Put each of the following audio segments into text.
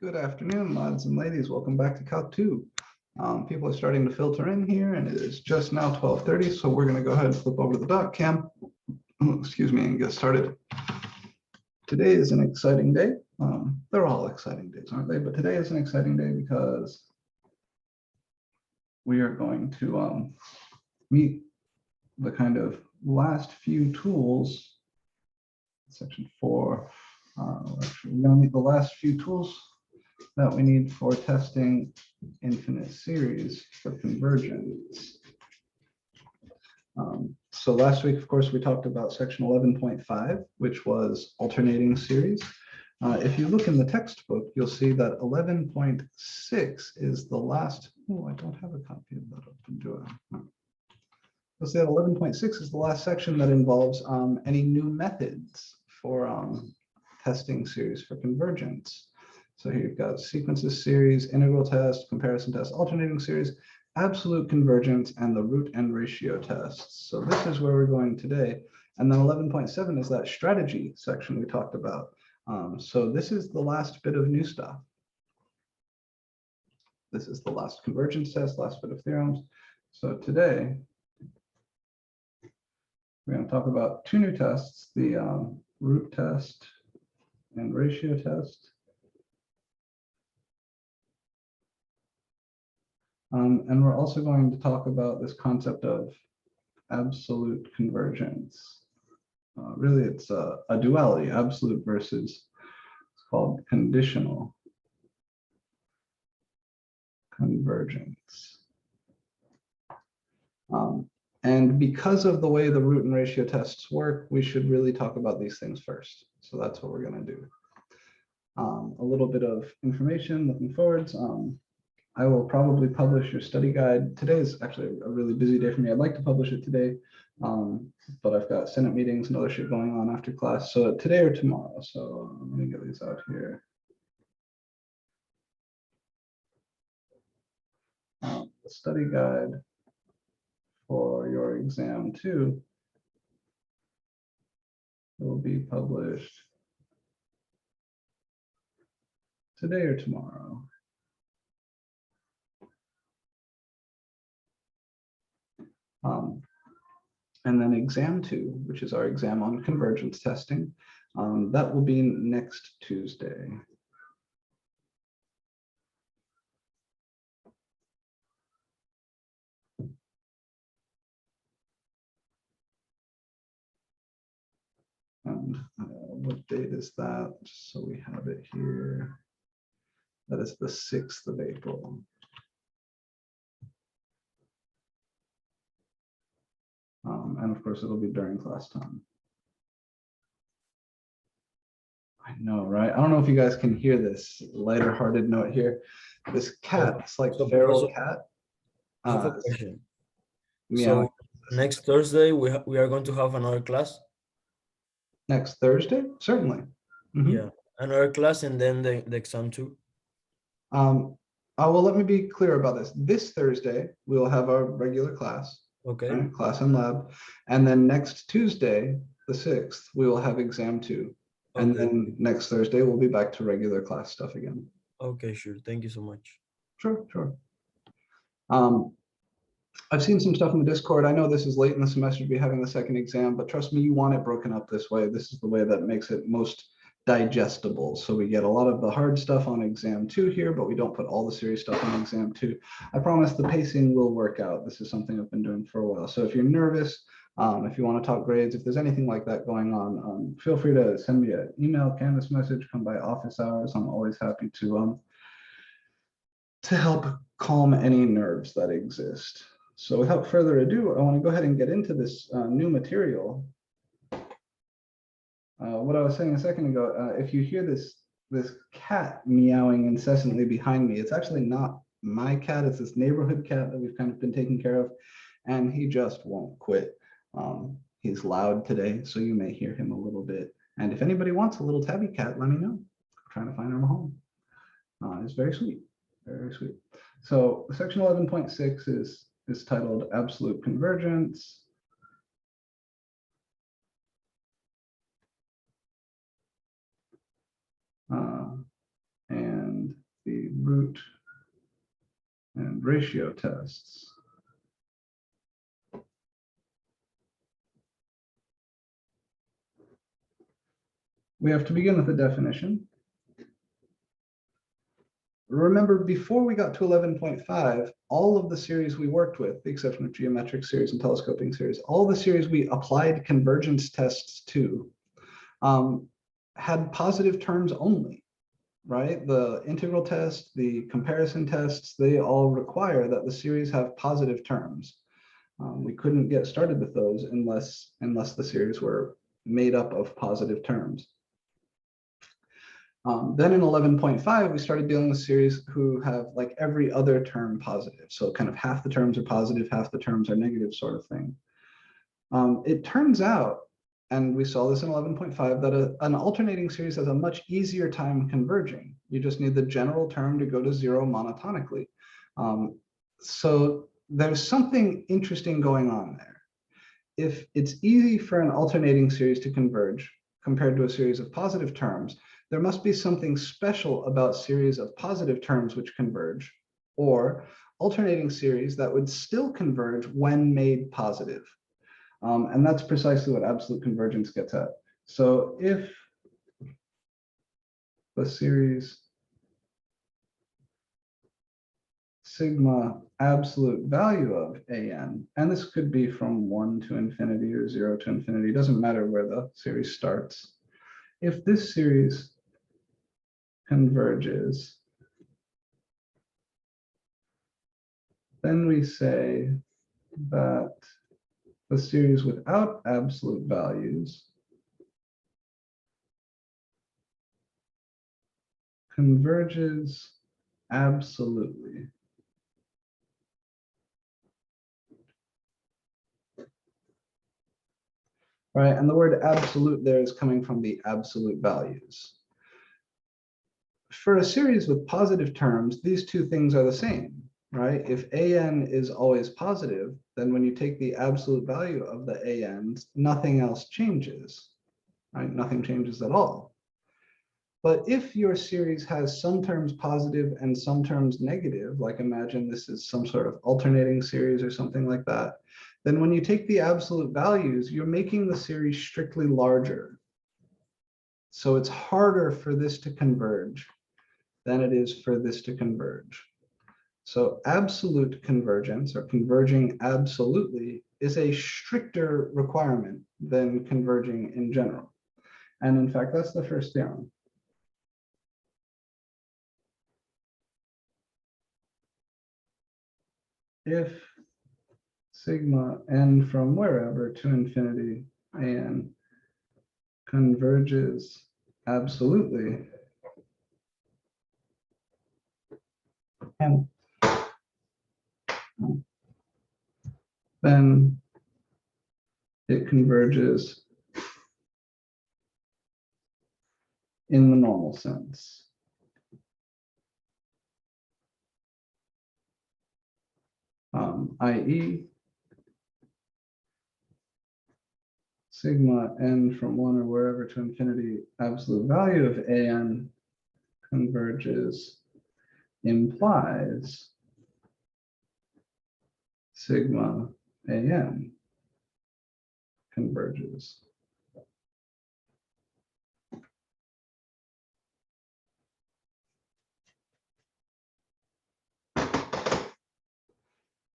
Good afternoon, lads and ladies. Welcome back to Calc 2. People are starting to filter in here, and it is just now 12:30, so we're going to go ahead and flip over to the doc cam, excuse me, and get started. Today is an exciting day. They're all exciting days, aren't they? But today is an exciting day because we are going to meet the kind of last few tools, section 4. Actually, we're going to meet the last few tools that we need for testing infinite series for convergence. So last week, of course, we talked about section 11.5, which was alternating series. If you look in the textbook, you'll see that 11.6 is the last. Oh, I don't have a copy of that open, do I? You'll see that 11.6 is the last section that involves any new methods for testing series for convergence. So here you've got sequences series, integral test, comparison test, alternating series, absolute convergence, and the root and ratio tests. So this is where we're going today. And then 11.7 is that strategy section we talked about. So this is the last bit of new stuff. This is the last convergence test, last bit of theorems. So today, we're going to talk about two new tests, the root test and ratio test. And we're also going to talk about this concept of absolute convergence. Really, it's a duality, absolute versus, it's called conditional convergence. And because of the way the root and ratio tests work, we should really talk about these things first. So that's what we're going to do. A little bit of information looking forwards. I will probably publish your study guide. Today is actually a really busy day for me. I'd like to publish it today, but I've got Senate meetings and other shit going on after class. So today or tomorrow. So I'm going to get these out here. The study guide for your exam 2 will be published today or tomorrow. And then exam 2, which is our exam on convergence testing, that will be next Tuesday. And what date is that? Just so we have it here. That is the 6th of April. And of course, it'll be during class time. I know, right? I don't know if you guys can hear this lighter-hearted note here. This cat, it's like the feral cat. I have a question. Meow. So next Thursday, we are going to have another class? Next Thursday? Certainly. Mm-hmm. Yeah, another class and then the exam too. Well, let me be clear about this. This Thursday, we will have our regular class. Okay. Right? Class and lab. And then next Tuesday, the 6th, we will have exam 2. And Okay. then next Thursday, we'll be back to regular class stuff again. Okay, sure. Thank you so much. Sure, sure. I've seen some stuff in the Discord. I know this is late in the semester to be having the second exam, but trust me, you want it broken up this way. This is the way that makes it most digestible. So we get a lot of the hard stuff on exam 2 here, but we don't put all the serious stuff on exam 2. I promise the pacing will work out. This is something I've been doing for a while. So if you're nervous, if you want to talk grades, if there's anything like that going on, feel free to send me an email, Canvas message, come by office hours. I'm always happy to help calm any nerves that exist. So without further ado, I want to go ahead and get into this new material. What I was saying a second ago, if you hear this cat meowing incessantly behind me, it's actually not my cat, it's this neighborhood cat that we've kind of been taking care of, and he just won't quit. He's loud today, so you may hear him a little bit. And if anybody wants a little tabby cat, let me know. I'm trying to find him a home. It's very sweet, very sweet. So section 11.6 is titled Absolute Convergence. And root and ratio tests. We have to begin with a definition. Remember, before we got to 11.5, all of the series we worked with, the exception of geometric series and telescoping series, all the series we applied convergence tests to had positive terms only, right? The integral test, the comparison tests, they all require that the series have positive terms. We couldn't get started with those unless the series were made up of positive terms. Then in 11.5, we started dealing with series who have like every other term positive. So kind of half the terms are positive, half the terms are negative sort of thing. It turns out, and we saw this in 11.5, that an alternating series has a much easier time converging. You just need the general term to go to zero monotonically. So there's something interesting going on there. If it's easy for an alternating series to converge compared to a series of positive terms, there must be something special about series of positive terms which converge, or alternating series that would still converge when made positive. And that's precisely what absolute convergence gets at. So if the series sigma absolute value of an, and this could be from 1 to infinity or 0 to infinity, doesn't matter where the series starts. If this series converges, then we say that the series without absolute values converges absolutely. Right, and the word absolute there is coming from the absolute values. For a series with positive terms, these two things are the same, right? If an is always positive, then when you take the absolute value of the an's, nothing else changes, right? Nothing changes at all. But if your series has some terms positive and some terms negative, like imagine this is some sort of alternating series or something like that, then when you take the absolute values, you're making the series strictly larger. So it's harder for this to converge than it is for this to converge. So absolute convergence, or converging absolutely, is a stricter requirement than converging in general. And in fact, that's the first theorem. If sigma n from wherever to infinity an converges absolutely, and then it converges in the normal sense. I.e., sigma n from 1 or wherever to infinity absolute value of an converges implies sigma an converges.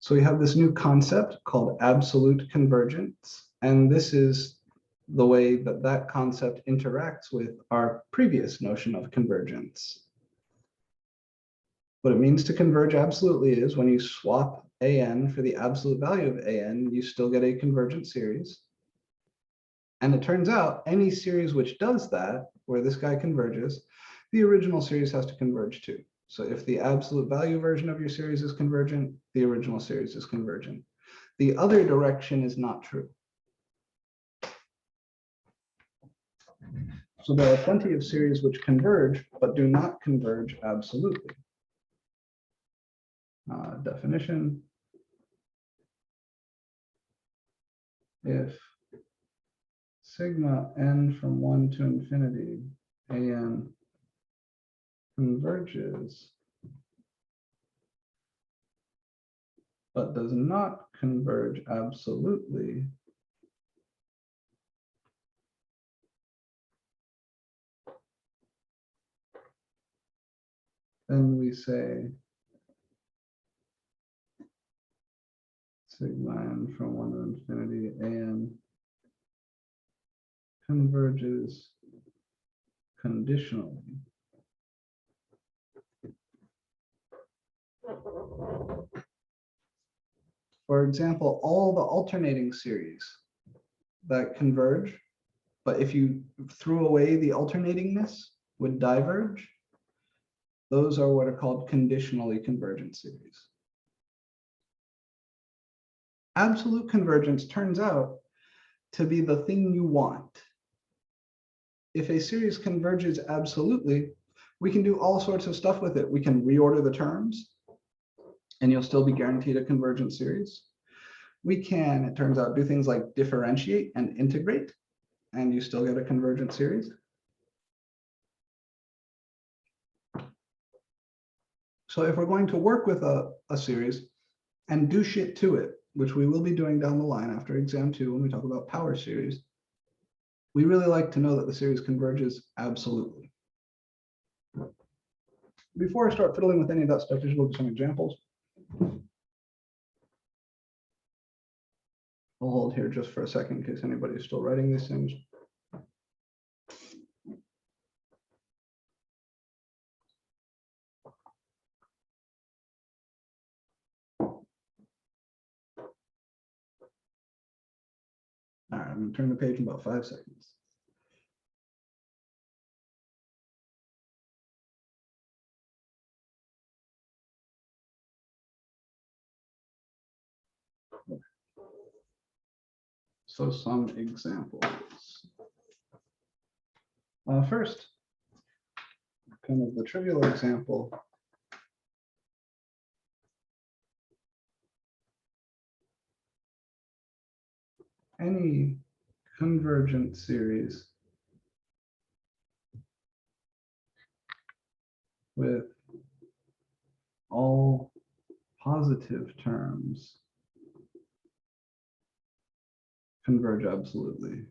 So we have this new concept called absolute convergence, and this is the way that that concept interacts with our previous notion of convergence. What it means to converge absolutely is when you swap an for the absolute value of an, you still get a convergent series. And it turns out any series which does that, where this guy converges, the original series has to converge too. So if the absolute value version of your series is convergent, the original series is convergent. The other direction is not true. So there are plenty of series which converge, but do not converge absolutely. Definition. If sigma n from 1 to infinity an converges but does not converge absolutely, then we say sigma n from 1 to infinity an converges conditionally. For example, all the alternating series that converge, but if you threw away the alternatingness, would diverge. Those are what are called conditionally convergent series. Absolute convergence turns out to be the thing you want. If a series converges absolutely, we can do all sorts of stuff with it. We can reorder the terms, and you'll still be guaranteed a convergent series. We can, it turns out, do things like differentiate and integrate, and you still get a convergent series. So if we're going to work with a series and do shit to it, which we will be doing down the line after exam 2 when we talk about power series, we really like to know that the series converges absolutely. Before I start fiddling with any of that stuff, just look at some examples. I'll hold here just for a second in case anybody's still writing these things. All right, I'm going to turn the page in about 5 seconds. So some examples. First, kind of the trivial example. Any convergent series with all positive terms converge absolutely.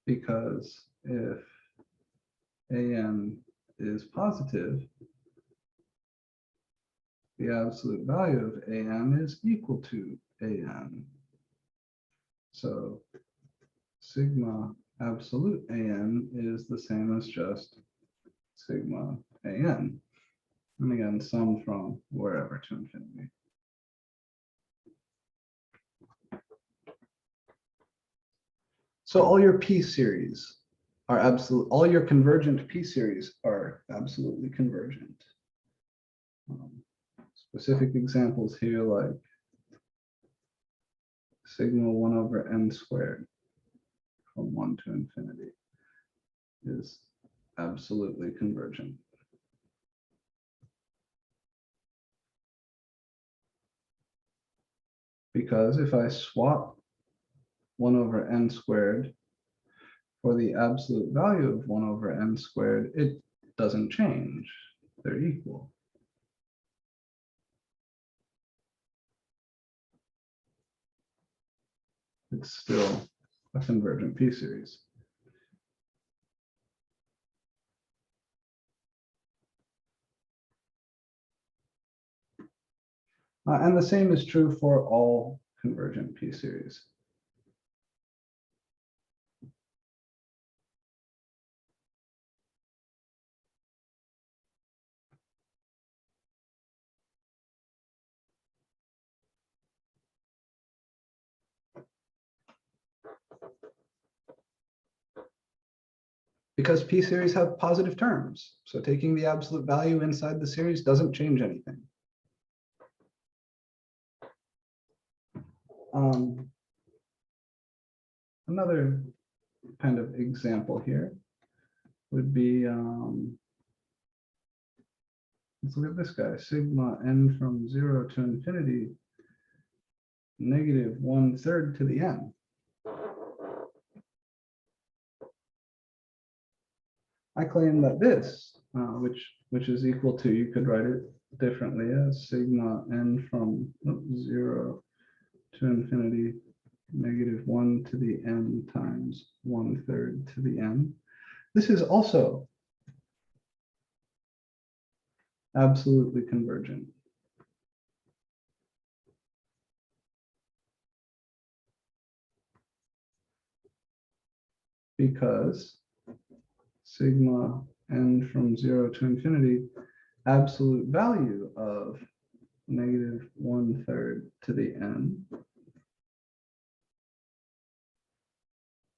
Because if an is positive, the absolute value of an is equal to an. So sigma absolute an is the same as just sigma an. And again, sum from wherever to infinity. So all your P series are absolute, all your convergent P series are absolutely convergent. Specific examples here like sigma 1 over n squared from 1 to infinity is absolutely convergent. Because if I swap 1 over n squared for the absolute value of 1 over n squared, it doesn't change. They're equal. It's still a convergent P series. And the same is true for all convergent P series. Because P series have positive terms. So taking the absolute value inside the series doesn't change anything. Another kind of example here would be, let's look at this guy, sigma n from 0 to infinity, negative 1/3 to the n. I claim that this, which is equal to, you could write it differently as sigma n from 0 to infinity -1 to the n times 1/3 to the n. This is also absolutely convergent. Because sigma n from 0 to infinity, absolute value of -1/3 to the n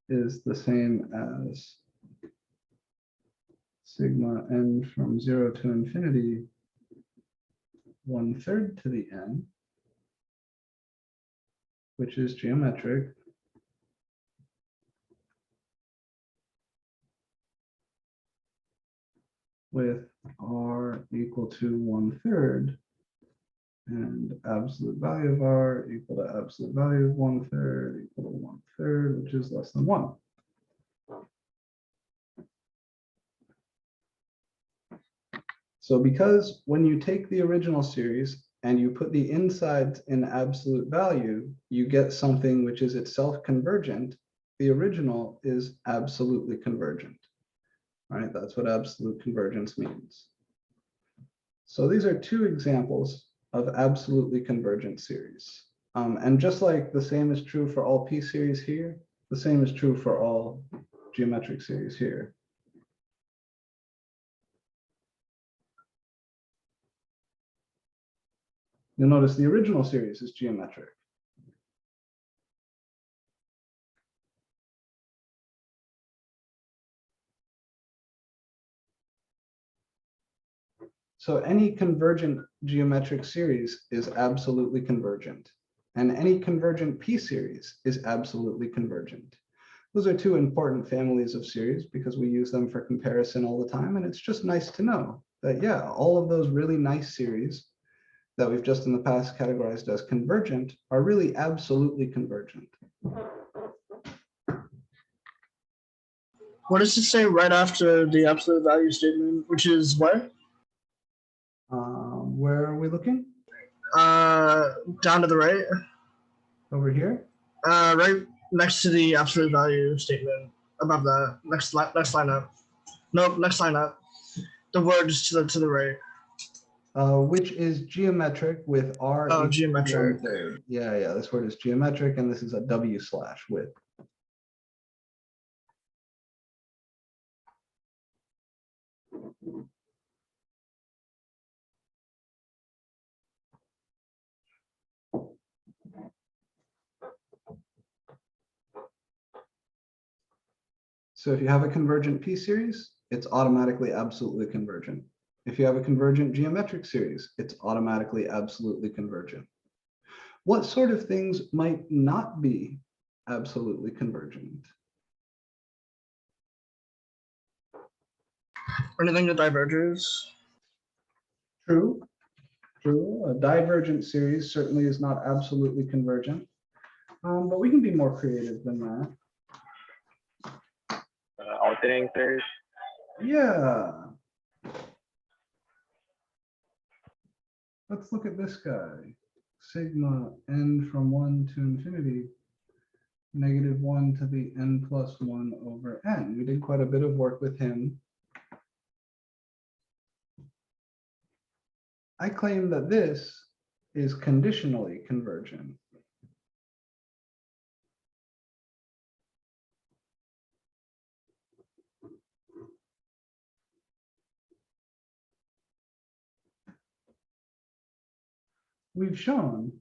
is the same as sigma n from 0 to infinity 1/3 to the n, which is geometric, with r equal to 1/3 and absolute value of r equal to absolute value of 1/3 equal to 1/3, which is less than 1. So because when you take the original series and you put the insides in absolute value, you get something which is itself convergent, the original is absolutely convergent. Right? That's what absolute convergence means. So these are two examples of absolutely convergent series. And just like the same is true for all P series here, the same is true for all geometric series here. You'll notice the original series is geometric. So any convergent geometric series is absolutely convergent, and any convergent P series is absolutely convergent. Those are two important families of series because we use them for comparison all the time, and it's just nice to know that, yeah, all of those really nice series that we've just in the past categorized as convergent are really absolutely convergent. What does it say right after the absolute value statement, which is where? Where are we looking? Down to the right. Over here? Right next to the absolute value statement. Above that. Next line up. Nope, next line up. The word is to the right. Which is geometric with r equal to geometric. 1/3. Yeah, this word is geometric, and this is a w/ with. So if you have a convergent P series, it's automatically absolutely convergent. If you have a convergent geometric series, it's automatically absolutely convergent. What sort of things might not be absolutely convergent? Anything that diverges? True. A divergent series certainly is not absolutely convergent, but we can be more creative than that. Alternating series. Yeah. Let's look at this guy. Sigma n from 1 to infinity, -1 to the n plus 1 over n. We did quite a bit of work with him. I claim that this is conditionally convergent. We've shown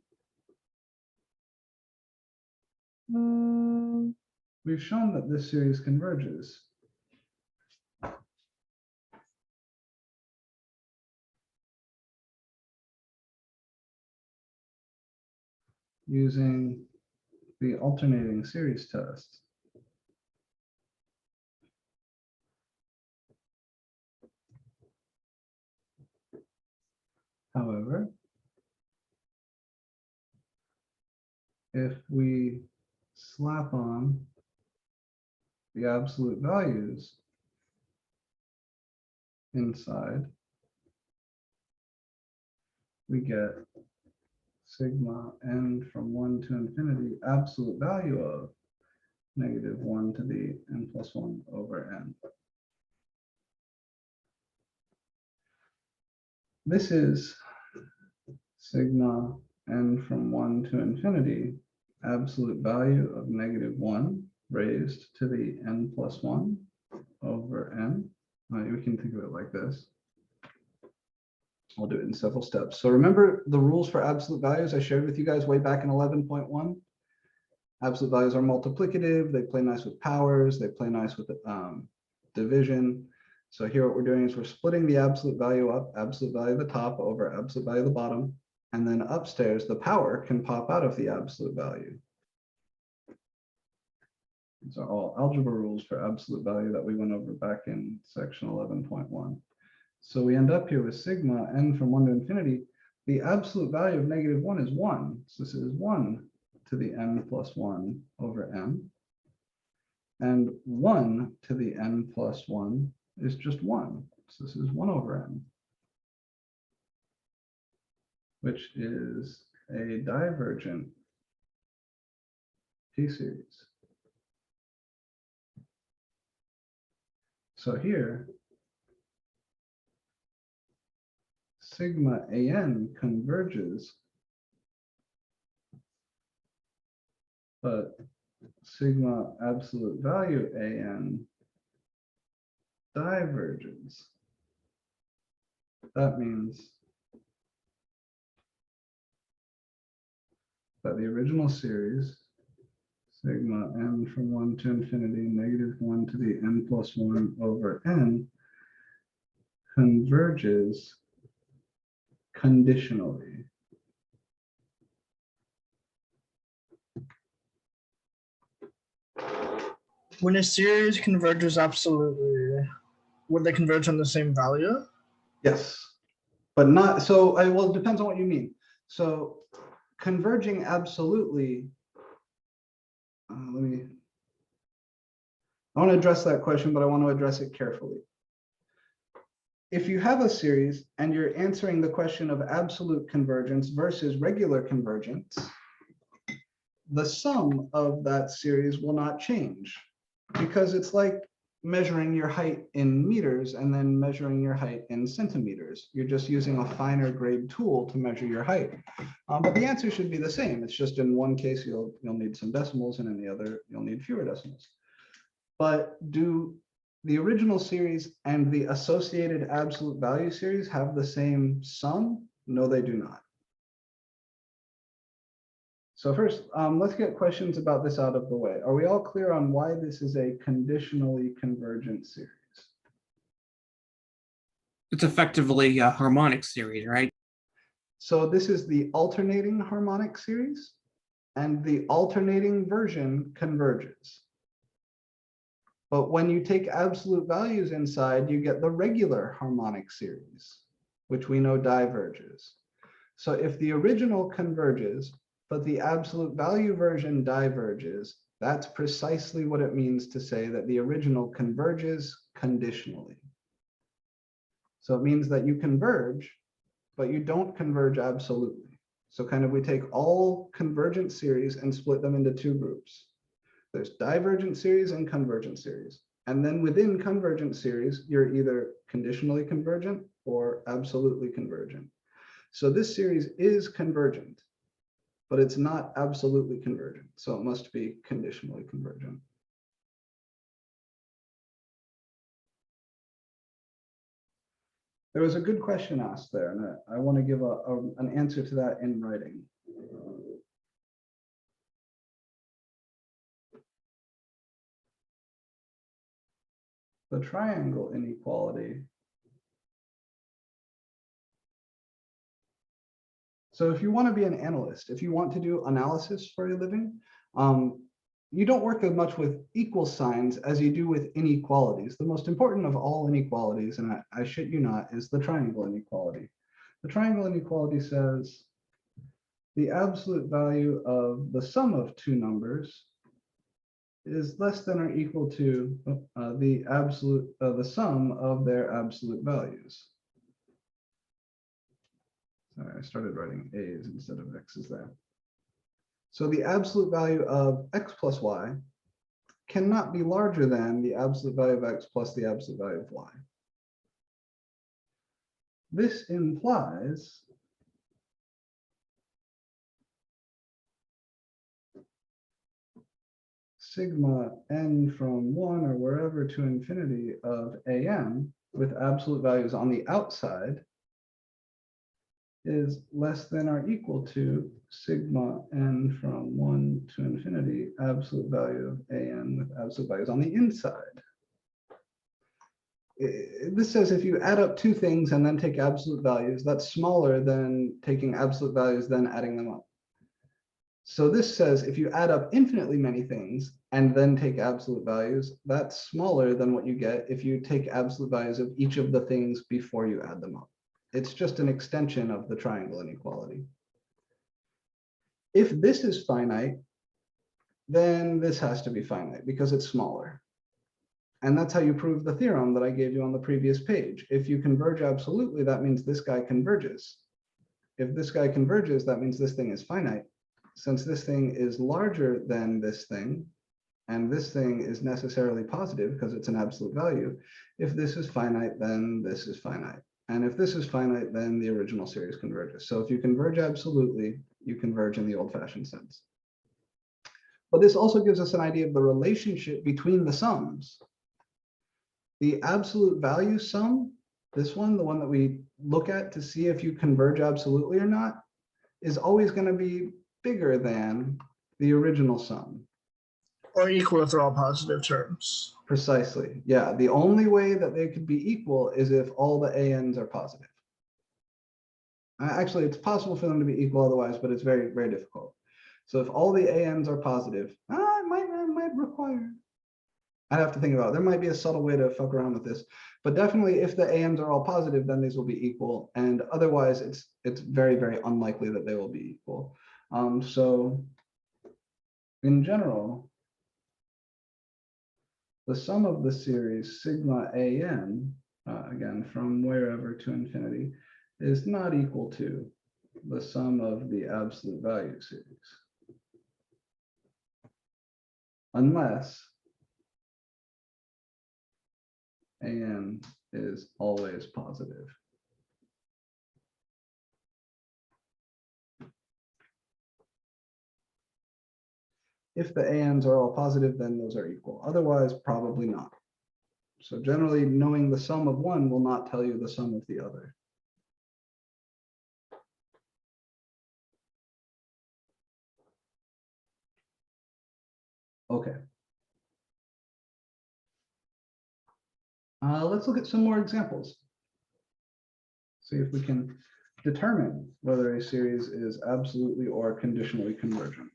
that this series converges. Using the alternating series test. However, if we slap on the absolute values inside, we get sigma n from 1 to infinity absolute value of -1 to the n plus 1 over n. This is sigma n from 1 to infinity absolute value of -1 raised to the n plus 1 over n. We can think of it like this. I'll do it in several steps. So remember the rules for absolute values I shared with you guys way back in 11.1? Absolute values are multiplicative. They play nice with powers. They play nice with division. So here what we're doing is we're splitting the absolute value up, absolute value of the top over absolute value of the bottom. And then upstairs, the power can pop out of the absolute value. These are all algebra rules for absolute value that we went over back in section 11.1. So we end up here with sigma n from 1 to infinity. The absolute value of -1 is 1. So this is 1 to the n plus 1 over n. And 1 to the n plus 1 is just 1. So this is 1 over n, which is a divergent T-series. So here, sigma an converges, but sigma absolute value an diverges. That means that the original series, sigma n from 1 to infinity, -1 to the n plus 1 over n, converges conditionally. When a series converges absolutely, would they converge on the same value? Yes, but not, so, well, it depends on what you mean. So converging absolutely, I want to address that question, but I want to address it carefully. If you have a series and you're answering the question of absolute convergence versus regular convergence, the sum of that series will not change, because it's like measuring your height in meters and then measuring your height in centimeters. You're just using a finer grade tool to measure your height. But the answer should be the same. It's just in one case you'll need some decimals, and in the other you'll need fewer decimals. But do the original series and the associated absolute value series have the same sum? No, they do not. So first, let's get questions about this out of the way. Are we all clear on why this is a conditionally convergent series? It's effectively a harmonic series, right? So this is the alternating harmonic series, and the alternating version converges. But when you take absolute values inside, you get the regular harmonic series, which we know diverges. So if the original converges, but the absolute value version diverges, that's precisely what it means to say that the original converges conditionally. So it means that you converge, but you don't converge absolutely. So kind of we take all convergent series and split them into two groups. There's divergent series and convergent series. And then within convergent series, you're either conditionally convergent or absolutely convergent. So this series is convergent, but it's not absolutely convergent. So it must be conditionally convergent. There was a good question asked there, and I want to give an answer to that in writing. The triangle inequality. So if you want to be an analyst, if you want to do analysis for a living, you don't work as much with equal signs as you do with inequalities. The most important of all inequalities, and I shit you not, is the triangle inequality. The triangle inequality says the absolute value of the sum of two numbers is less than or equal to the sum of their absolute values. Sorry, I started writing A's instead of X's there. So the absolute value of X plus Y cannot be larger than the absolute value of X plus the absolute value of Y. This implies sigma n from 1 or wherever to infinity of an with absolute values on the outside is less than or equal to sigma n from 1 to infinity absolute value of an with absolute values on the inside. This says if you add up two things and then take absolute values, that's smaller than taking absolute values then adding them up. So this says if you add up infinitely many things and then take absolute values, that's smaller than what you get if you take absolute values of each of the things before you add them up. It's just an extension of the triangle inequality. If this is finite, then this has to be finite because it's smaller. And that's how you prove the theorem that I gave you on the previous page. If you converge absolutely, that means this guy converges. If this guy converges, that means this thing is finite. Since this thing is larger than this thing, and this thing is necessarily positive because it's an absolute value, if this is finite, then this is finite. And if this is finite, then the original series converges. So if you converge absolutely, you converge in the old-fashioned sense. But this also gives us an idea of the relationship between the sums. The absolute value sum, this one, the one that we look at to see if you converge absolutely or not, is always going to be bigger than the original sum. Or equal if they're all positive terms. Precisely. Yeah, the only way that they could be equal is if all the ANs are positive. Actually, it's possible for them to be equal otherwise, but it's very, very difficult. So if all the ANs are positive, it might require, I'd have to think about it. There might be a subtle way to fuck around with this, but definitely if the ANs are all positive, then these will be equal. And otherwise, it's very, very unlikely that they will be equal. So in general, the sum of the series sigma an, again, from wherever to infinity, is not equal to the sum of the absolute value series. Unless an is always positive. If the ANs are all positive, then those are equal. Otherwise, probably not. So generally, knowing the sum of one will not tell you the sum of the other. Okay. Let's look at some more examples. See if we can determine whether a series is absolutely or conditionally convergent.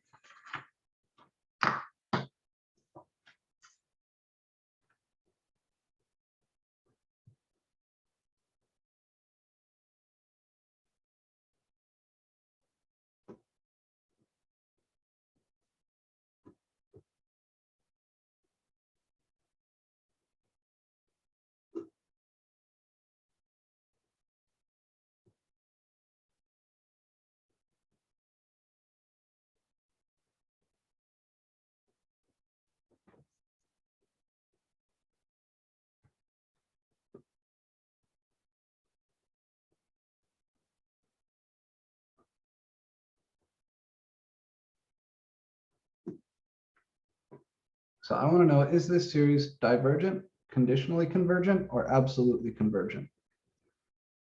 So I want to know, is this series divergent, conditionally convergent, or absolutely convergent?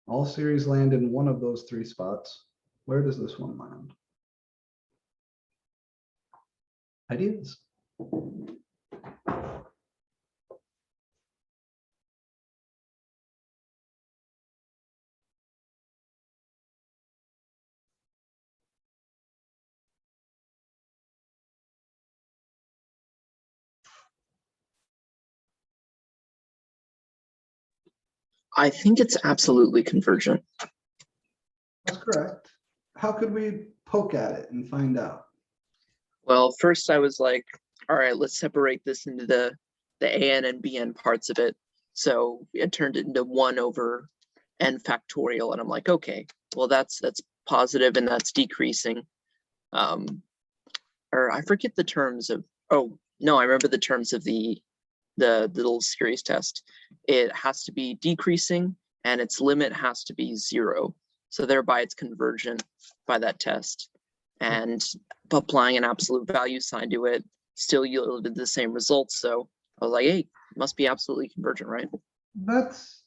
All series land in one of those three spots. Where does this one land? Ideas? I think it's absolutely convergent. That's correct. How could we poke at it and find out? Well, first I was like, all right, let's separate this into the an and bn parts of it. So it turned it into 1 over n factorial, and I'm like, okay, well that's positive and that's decreasing. Or I forget the terms of, oh no, I remember the terms of the little series test. It has to be decreasing and its limit has to be 0. So thereby it's convergent by that test. And applying an absolute value sign to it still yielded the same results. So I was like, hey, it must be absolutely convergent, right? That's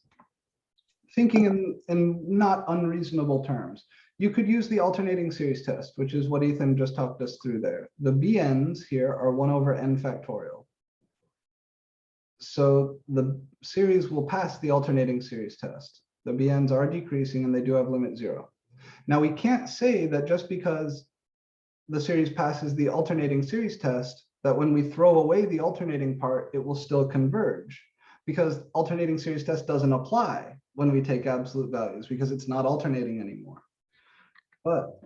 thinking in not unreasonable terms. You could use the alternating series test, which is what Ethan just talked us through there. The bn's here are 1 over n factorial. So the series will pass the alternating series test. The bn's are decreasing and they do have limit 0. Now we can't say that just because the series passes the alternating series test, that when we throw away the alternating part, it will still converge, because alternating series test doesn't apply when we take absolute values because it's not alternating anymore. But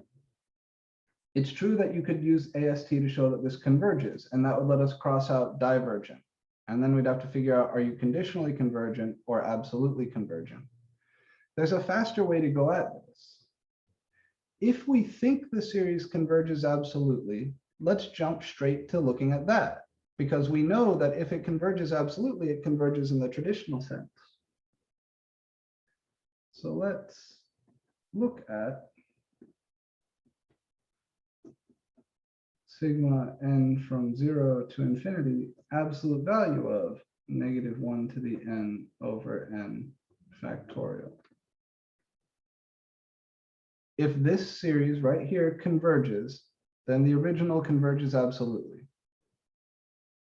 it's true that you could use AST to show that this converges, and that would let us cross out divergent. And then we'd have to figure out, are you conditionally convergent or absolutely convergent? There's a faster way to go at this. If we think the series converges absolutely, let's jump straight to looking at that, because we know that if it converges absolutely, it converges in the traditional sense. So let's look at sigma n from 0 to infinity, absolute value of -1 to the n over n factorial. If this series right here converges, then the original converges absolutely.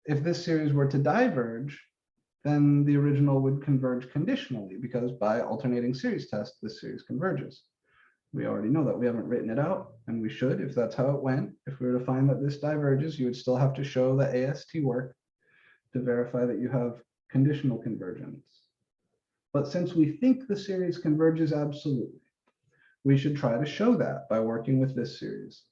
If this series were to diverge, then the original would converge conditionally, because by alternating series test, this series converges. We already know that. We haven't written it out, and we should if that's how it went. If we were to find that this diverges, you would still have to show the AST work to verify that you have conditional convergence. But since we think the series converges absolutely, we should try to show that by working with this series.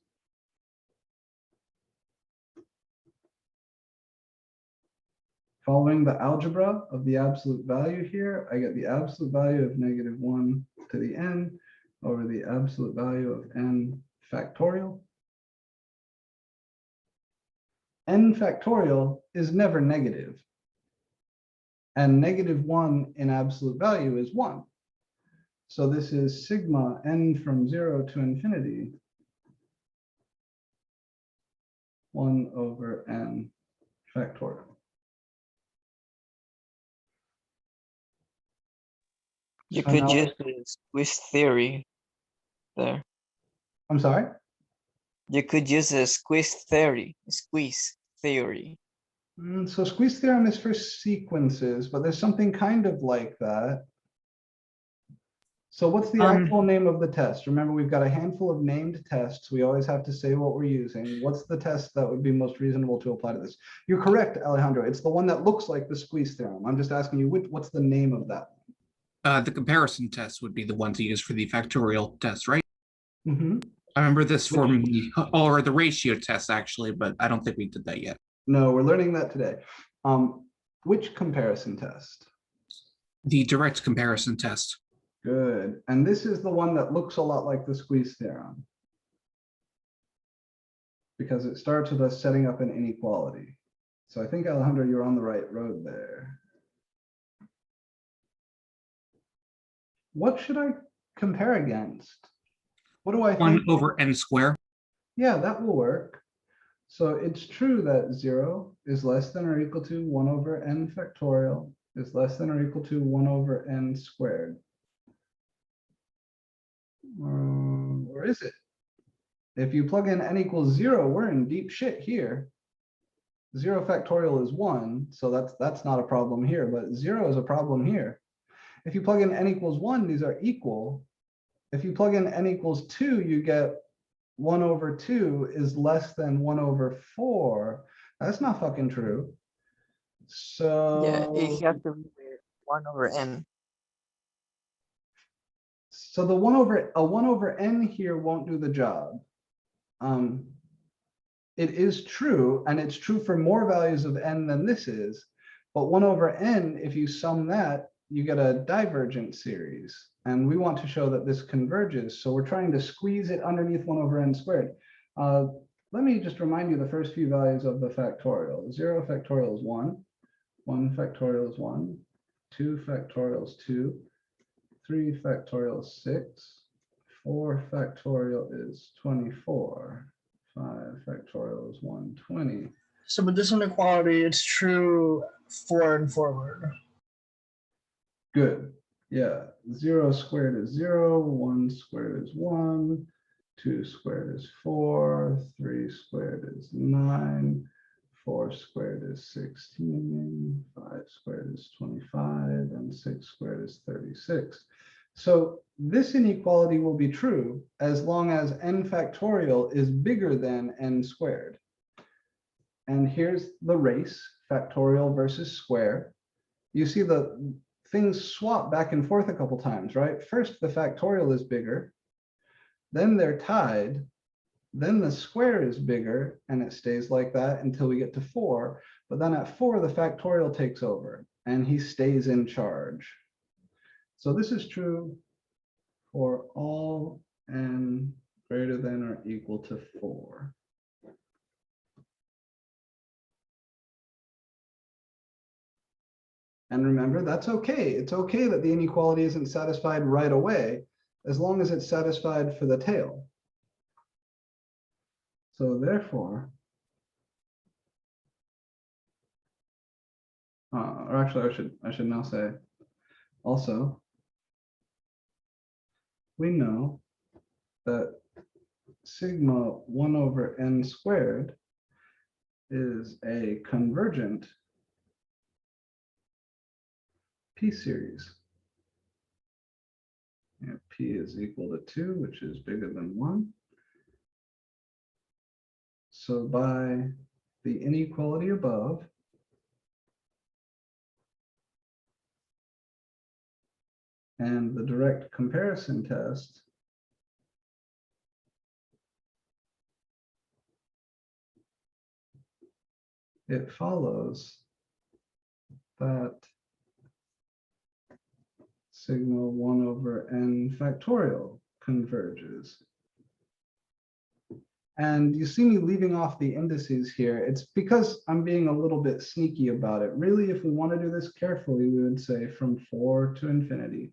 Following the algebra of the absolute value here, I get the absolute value of -1 to the n over the absolute value of n factorial. N factorial is never negative, and -1 in absolute value is 1. So this is sigma n from 0 to infinity, 1 over n factorial. You So could now- use the squeeze theory there. I'm sorry? You could use a squeeze theory. So squeeze theorem is for sequences, but there's something kind of like that. So what's the actual name of the test? Remember, we've got a handful of named tests. We always have to say what we're using. What's the test that would be most reasonable to apply to this? You're correct, Alejandro. It's the one that looks like the squeeze theorem. I'm just asking you, what's the name of that one? The comparison test would be the one to use for the factorial test, right? Mm-hmm. I remember this from the ratio test actually, but I don't think we did that yet. No, we're learning that today. Which comparison test? The direct comparison test. Good. And this is the one that looks a lot like the squeeze theorem, because it starts with us setting up an inequality. So I think, Alejandro, you're on the right road there. What should I compare against? What do I think? 1 over n squared. Yeah, that will work. So it's true that 0 is less than or equal to 1 over n factorial is less than or equal to 1 over n squared. Or is it? If you plug in n equals 0, we're in deep shit here. 0 factorial is 1, so that's not a problem here, but 0 is a problem here. If you plug in n equals 1, these are equal. If you plug in n equals 2, you get 1 over 2 is less than 1 over 4. That's not fucking true. So Yeah, it has to be 1 over n. So the 1 over n here won't do the job. it is true, and it's true for more values of n than this is, but 1 over n, if you sum that, you get a divergent series. And we want to show that this converges. So we're trying to squeeze it underneath 1 over n squared. Let me just remind you the first few values of the factorial. 0 factorial is 1, 1 factorial is 1, 2 factorial is 2, 3 factorial is 6, 4 factorial is 24, 5 factorial is 120. So with this inequality, it's true forward and forward. Good. Yeah. 0 squared is 0, 1 squared is 1, 2 squared is 4, 3 squared is 9, 4 squared is 16, 5 squared is 25, and 6 squared is 36. So this inequality will be true as long as n factorial is bigger than n squared. And here's the race, factorial versus square. You see the things swap back and forth a couple times, right? First, the factorial is bigger, then they're tied, then the square is bigger, and it stays like that until we get to 4. But then at 4, the factorial takes over, and he stays in charge. So this is true for all n greater than or equal to 4. And remember, that's okay. It's okay that the inequality isn't satisfied right away, as long as it's satisfied for the tail. So therefore, or actually I should now say, also, we know that sigma 1 over n squared is a convergent p-series. P is equal to 2, which is bigger than 1. So by the inequality above, and the direct comparison test, it follows that sigma 1 over n factorial converges. And you see me leaving off the indices here. It's because I'm being a little bit sneaky about it. Really, if we want to do this carefully, we would say from 4 to infinity.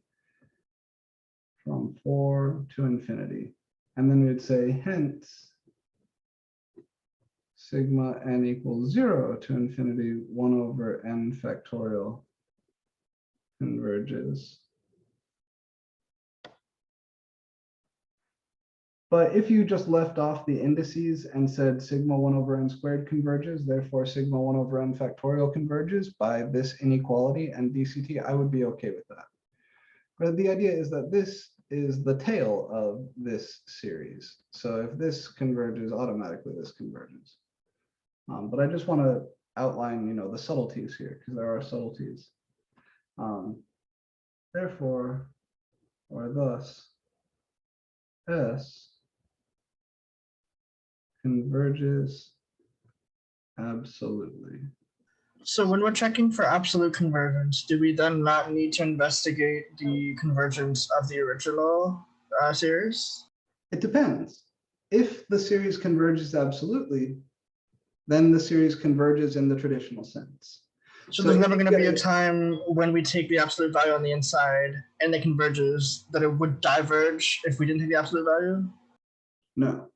From 4 to infinity. And then we would say, hence, sigma n equals 0 to infinity, 1 over n factorial converges. But if you just left off the indices and said sigma 1 over n squared converges, therefore sigma 1 over n factorial converges by this inequality and dct, I would be okay with that. But the idea is that this is the tail of this series. So if this converges, automatically this converges. But I just want to outline, the subtleties here, because there are subtleties. Therefore, or thus, S converges absolutely. So when we're checking for absolute convergence, do we then not need to investigate the convergence of the original series? It depends. If the series converges absolutely, then the series converges in the traditional sense. So there's never if going you to be a get time when we take the absolute value on the inside and it converges that it would diverge if we didn't take the absolute value? No.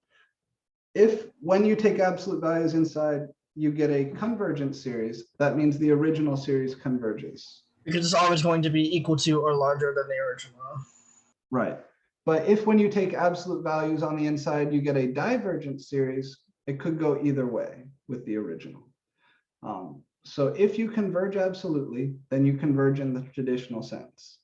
If when you take absolute values inside, you get a convergent series, that means the original series converges. Because it's always going to be equal to or larger than the original. Right. But if when you take absolute values on the inside, you get a divergent series, it could go either way with the original. So if you converge absolutely, then you converge in the traditional sense.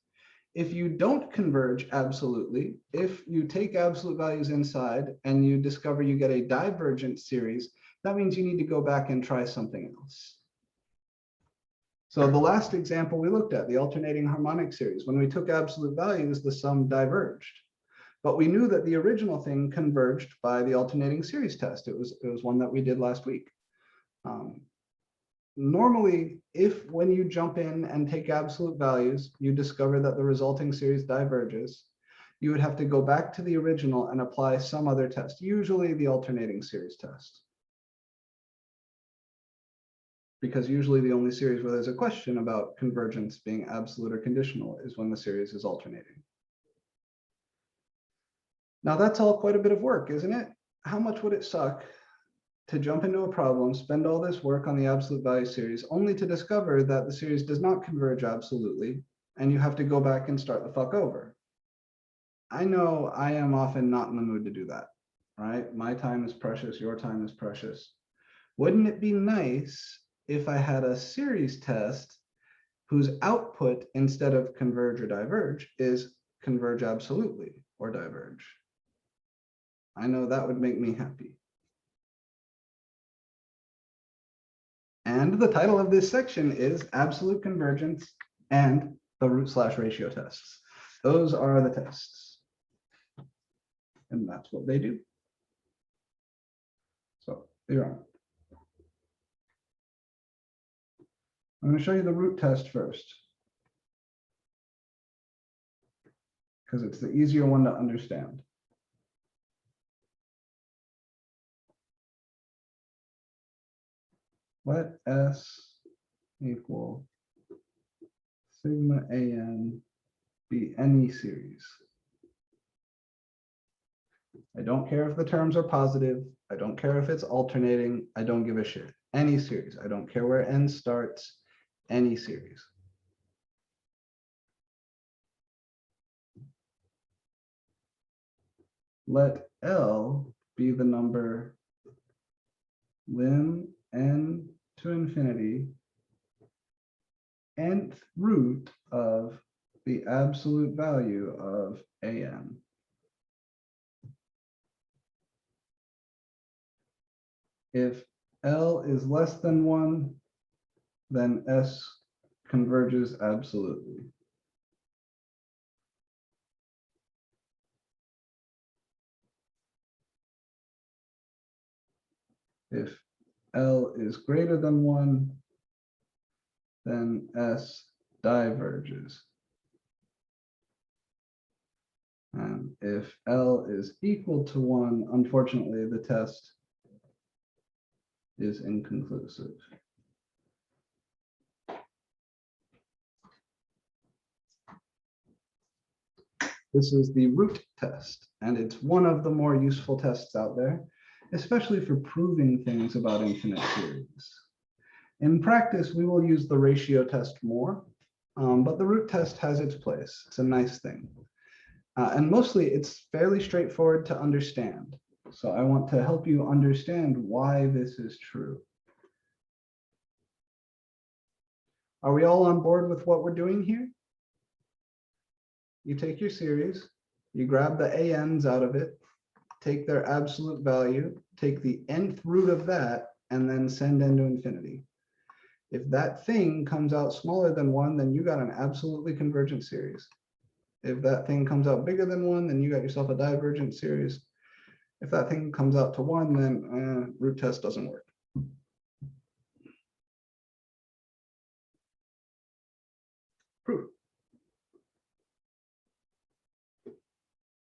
If you don't converge absolutely, if you take absolute values inside and you discover you get a divergent series, that means you need to go back and try something else. So the last example we looked at, the alternating harmonic series, when we took absolute values, the sum diverged. But we knew that the original thing converged by the alternating series test. It was one that we did last week. Normally, if when you jump in and take absolute values, you discover that the resulting series diverges, you would have to go back to the original and apply some other test, usually the alternating series test. Because usually the only series where there's a question about convergence being absolute or conditional is when the series is alternating. Now that's all quite a bit of work, isn't it? How much would it suck to jump into a problem, spend all this work on the absolute value series, only to discover that the series does not converge absolutely, and you have to go back and start the fuck over? I know I am often not in the mood to do that, right? My time is precious, your time is precious. Wouldn't it be nice if I had a series test whose output, instead of converge or diverge, is converge absolutely or diverge? I know that would make me happy. And the title of this section is Absolute Convergence and the root/ratio tests. Those are the tests. And that's what they do. So you're on. I'm going to show you the root test first, because it's the easier one to understand. Let S equal sigma an be any series. I don't care if the terms are positive. I don't care if it's alternating. I don't give a shit. Any series. I don't care where n starts. Any series. Let L be the number lim n to infinity nth root of the absolute value of an. If L is less than 1, then S converges absolutely. If L is greater than 1, then S diverges. And if L is equal to 1, unfortunately, the test is inconclusive. This is the root test, and it's one of the more useful tests out there, especially for proving things about infinite series. In practice, we will use the ratio test more, but the root test has its place. It's a nice thing. And mostly it's fairly straightforward to understand. So I want to help you understand why this is true. Are we all on board with what we're doing here? You take your series, you grab the ANs out of it, take their absolute value, take the nth root of that, and then send n to infinity. If that thing comes out smaller than 1, then you got an absolutely convergent series. If that thing comes out bigger than 1, then you got yourself a divergent series. If that thing comes out to 1, then root test doesn't work. Proof.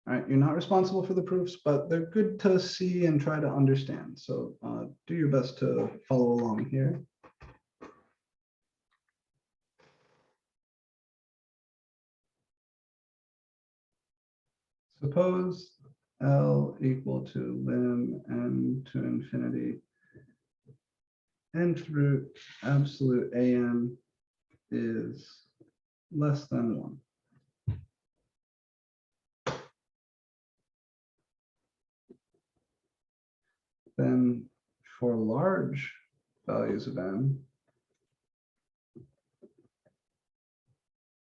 All right, you're not responsible for the proofs, but they're good to see and try to understand. So do your best to follow along here. Suppose L equal to lim n to infinity nth root absolute an is less than 1. Then for large values of n,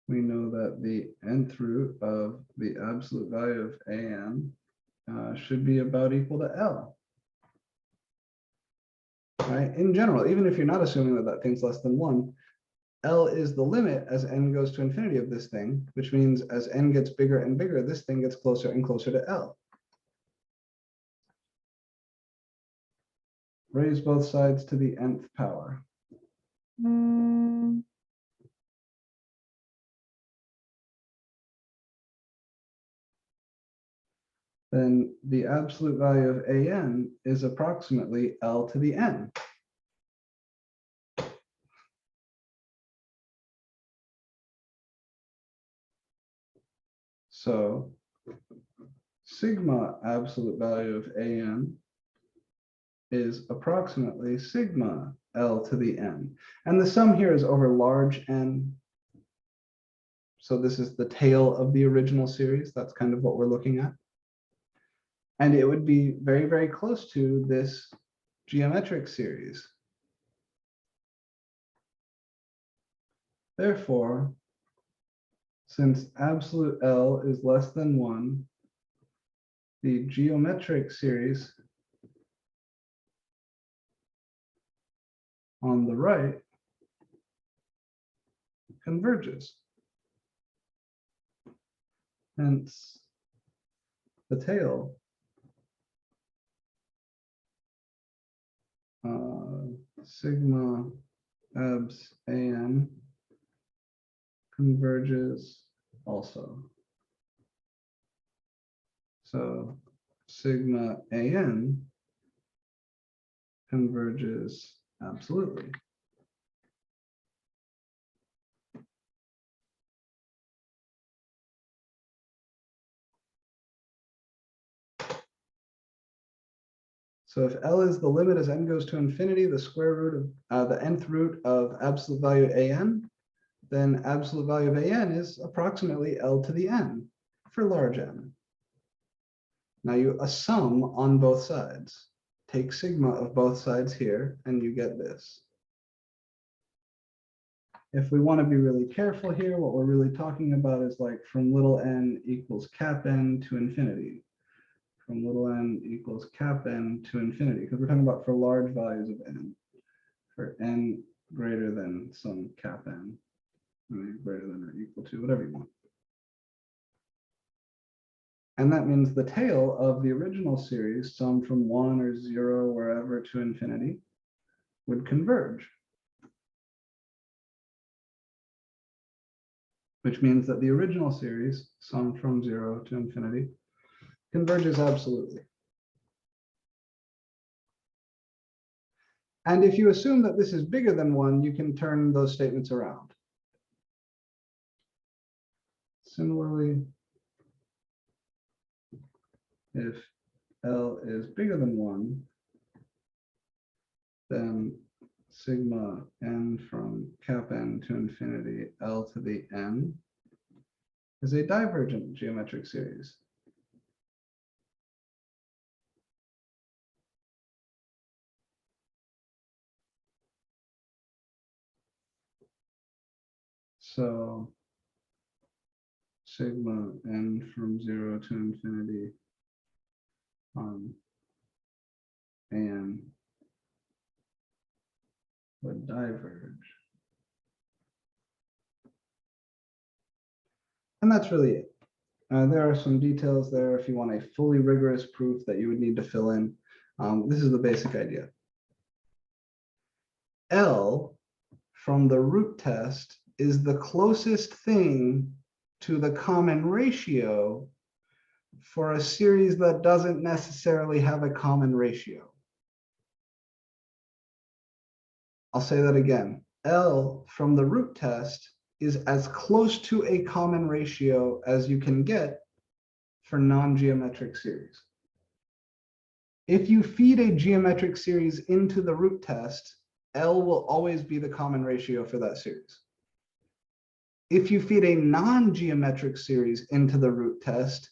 we know that the nth root of the absolute value of an should be about equal to L. Right? In general, even if you're not assuming that that thing's less than 1, L is the limit as n goes to infinity of this thing, which means as n gets bigger and bigger, this thing gets closer and closer to L. Raise both sides to the nth power. Then the absolute value of an is approximately L to the n. So sigma absolute value of an is approximately sigma L to the n. And the sum here is over large N. So this is the tail of the original series. That's kind of what we're looking at. And it would be very, very close to this geometric series. Therefore, since absolute L is less than 1, the geometric series on the right converges. Hence, the tail sigma abs an converges also. So sigma an converges absolutely. So if L is the limit as n goes to infinity, the square root of the nth root of absolute value an, then absolute value of an is approximately L to the n for large n. Now you sum on both sides. Take sigma of both sides here, and you get this. If we want to be really careful here, what we're really talking about is like from little n equals cap n to infinity. From little n equals cap n to infinity, because we're talking about for large values of n, for n greater than some cap n, greater than or equal to, whatever you want. And that means the tail of the original series, sum from 1 or 0, wherever to infinity, would converge. Which means that the original series, sum from 0 to infinity, converges absolutely. And if you assume that this is bigger than 1, you can turn those statements around. Similarly, if L is bigger than 1, then sigma n from cap n to infinity L to the n is a divergent geometric series. So sigma n from 0 to infinity on n would diverge. And that's really it. There are some details there if you want a fully rigorous proof that you would need to fill in. This is the basic idea. L from the root test is the closest thing to the common ratio for a series that doesn't necessarily have a common ratio. I'll say that again. L from the root test is as close to a common ratio as you can get for non-geometric series. If you feed a geometric series into the root test, L will always be the common ratio for that series. If you feed a non-geometric series into the root test,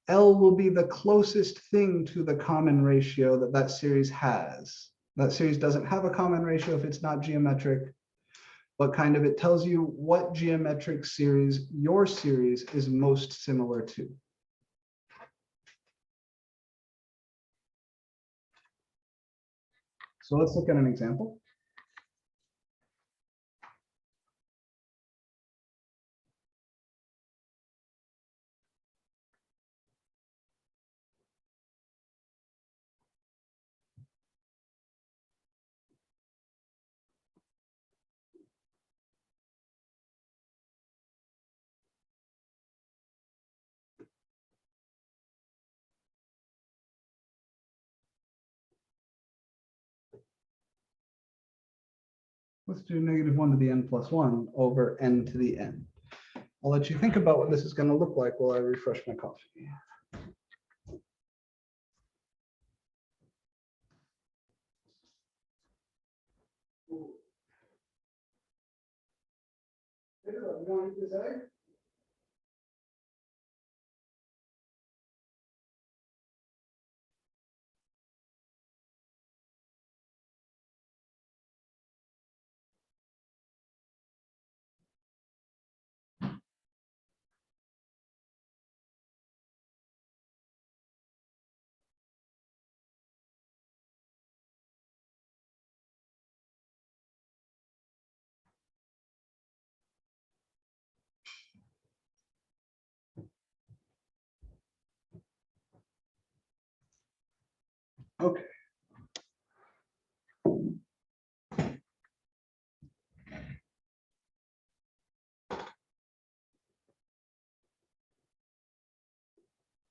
L will be the closest thing to the common ratio that that series has. That series doesn't have a common ratio if it's not geometric, but kind of it tells you what geometric series your series is most similar to. So let's look at an example. let's do -1 to the n plus 1 over n to the n. I'll let you think about what this is going to look like while I refresh my coffee. Okay.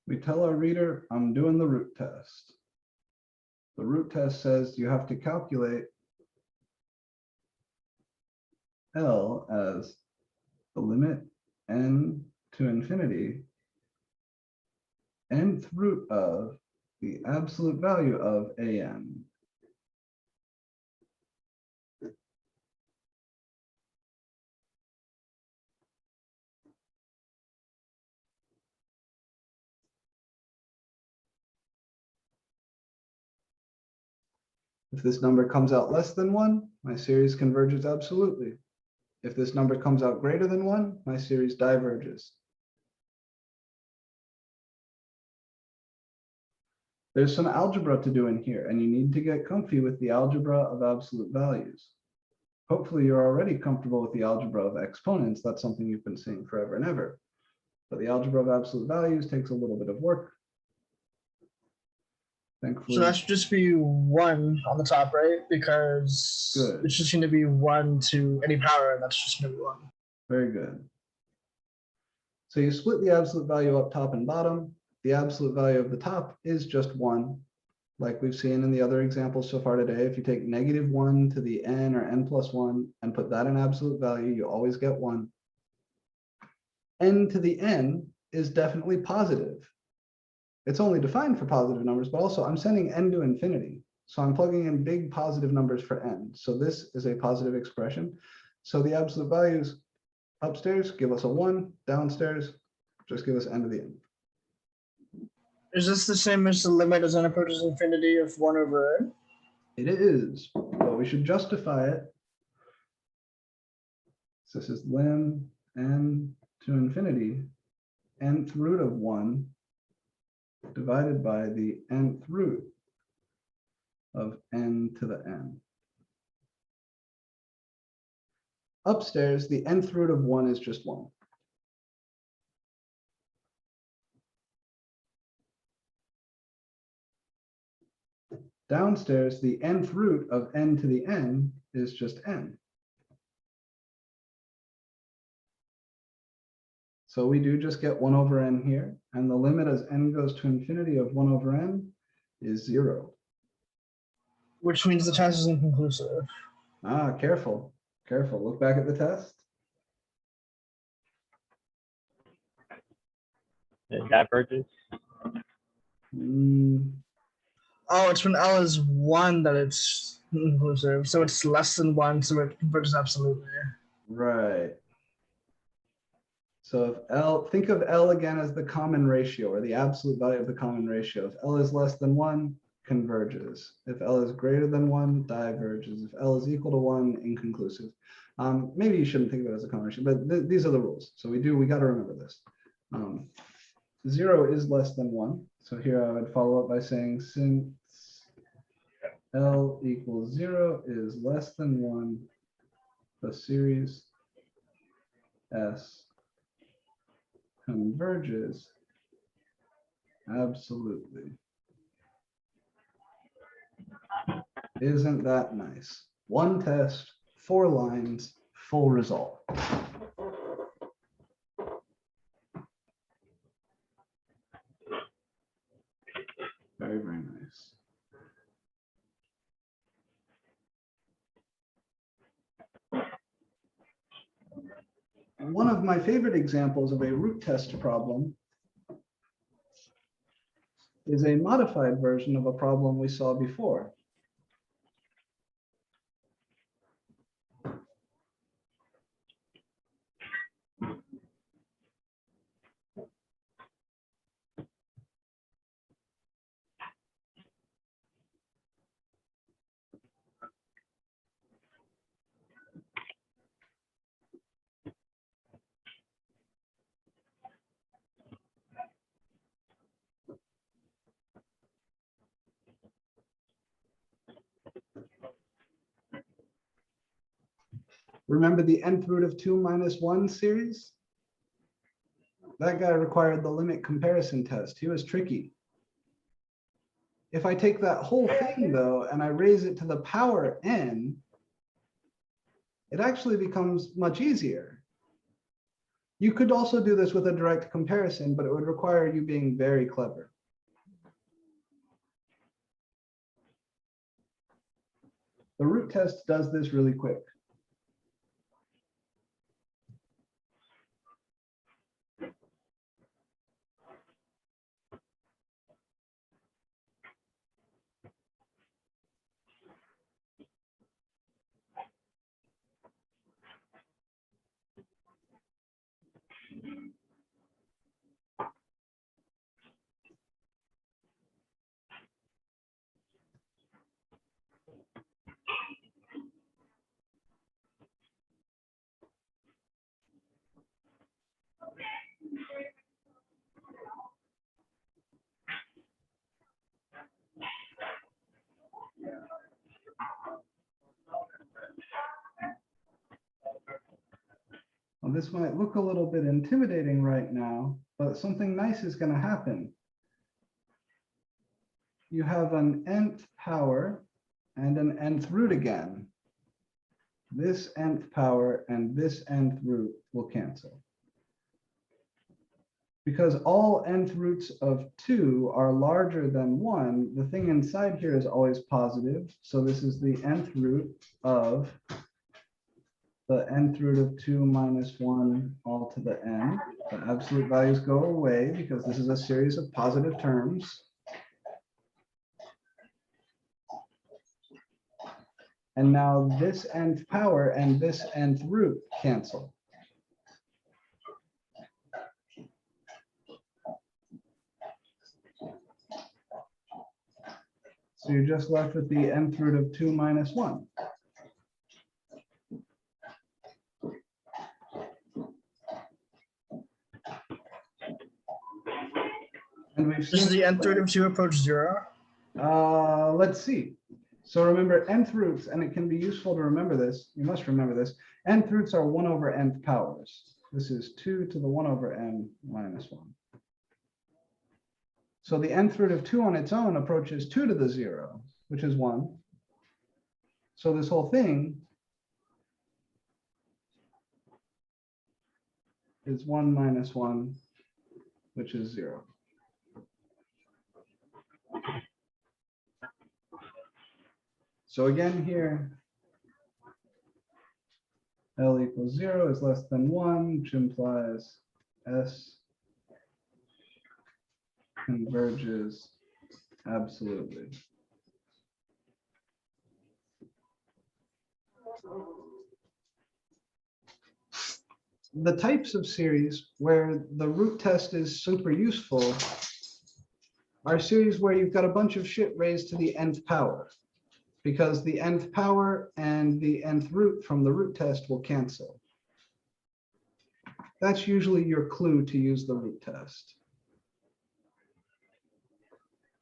We tell our reader, I'm doing the root test. The root test says you have to calculate L as the limit n to infinity, nth root of the absolute value of an. If this number comes out less than 1, my series converges absolutely. If this number comes out greater than 1, my series diverges. There's some algebra to do in here, and you need to get comfy with the algebra of absolute values. Hopefully you're already comfortable with the algebra of exponents. That's something you've been seeing forever and ever. But the algebra of absolute values takes a little bit of work. Thankfully, So that should just be 1 on the top, right? Because Good. it's just going to be 1 to any power, and that's just going to be 1. very good. So you split the absolute value up top and bottom. The absolute value of the top is just 1. Like we've seen in the other examples so far today, if you take -1 to the n or n plus 1 and put that in absolute value, you always get 1. N to the n is definitely positive. It's only defined for positive numbers, but also I'm sending n to infinity. So I'm plugging in big positive numbers for n. So this is a positive expression. So the absolute values upstairs give us a 1, downstairs just give us n to the n. Is this the same as the limit as n approaches infinity of 1 over n? It is, but we should justify it. So this is lim n to infinity, nth root of 1 divided by the nth root of n to the n. Upstairs, the nth root of 1 is just 1. Downstairs, the nth root of n to the n is just n. So we do just get 1 over n here, and the limit as n goes to infinity of 1 over n is 0. Which means the test is inconclusive. Ah, careful, careful. Look back at the test. The divergence. Oh, it's when L is 1 that it's inclusive. So it's less than 1, so it converges absolutely. Right. So if L, think of L again as the common ratio or the absolute value of the common ratio. If L is less than 1, converges. If L is greater than 1, diverges. If L is equal to 1, inconclusive. Maybe you shouldn't think of it as a common ratio, but these are the rules. So we got to remember this. 0 is less than 1. So here I would follow up by saying since L equals 0 is less than 1, the series S converges absolutely. Isn't that nice? 1 test, 4 lines, full result. Very, very nice. one of my favorite examples of a root test problem is a modified version of a problem we saw before. Remember the nth root of 2 minus 1 series? That guy required the limit comparison test. He was tricky. If I take that whole thing though, and I raise it to the power n, it actually becomes much easier. You could also do this with a direct comparison, but it would require you being very clever. The root test does this really quick. Well, this might look a little bit intimidating right now, but something nice is going to happen. You have an nth power and an nth root again. This nth power and this nth root will cancel. Because all nth roots of 2 are larger than 1, the thing inside here is always positive. So this is the nth root of the nth root of 2 minus 1 all to the n. The absolute values go away because this is a series of positive terms. And now this nth power and this nth root cancel. So you're just left with the nth root of 2 minus 1. And we've Does seen the nth root of 2 approach 0? let's see. So remember nth roots, and it can be useful to remember this. You must remember this. Nth roots are 1 over nth powers. This is 2 to the 1 over n minus 1. So the nth root of 2 on its own approaches 2 to the 0, which is 1. So this whole thing is 1 minus 1, which is 0. So again here, L equals 0 is less than 1, which implies S converges absolutely. The types of series where the root test is super useful are series where you've got a bunch of shit raised to the nth power, because the nth power and the nth root from the root test will cancel. That's usually your clue to use the root test.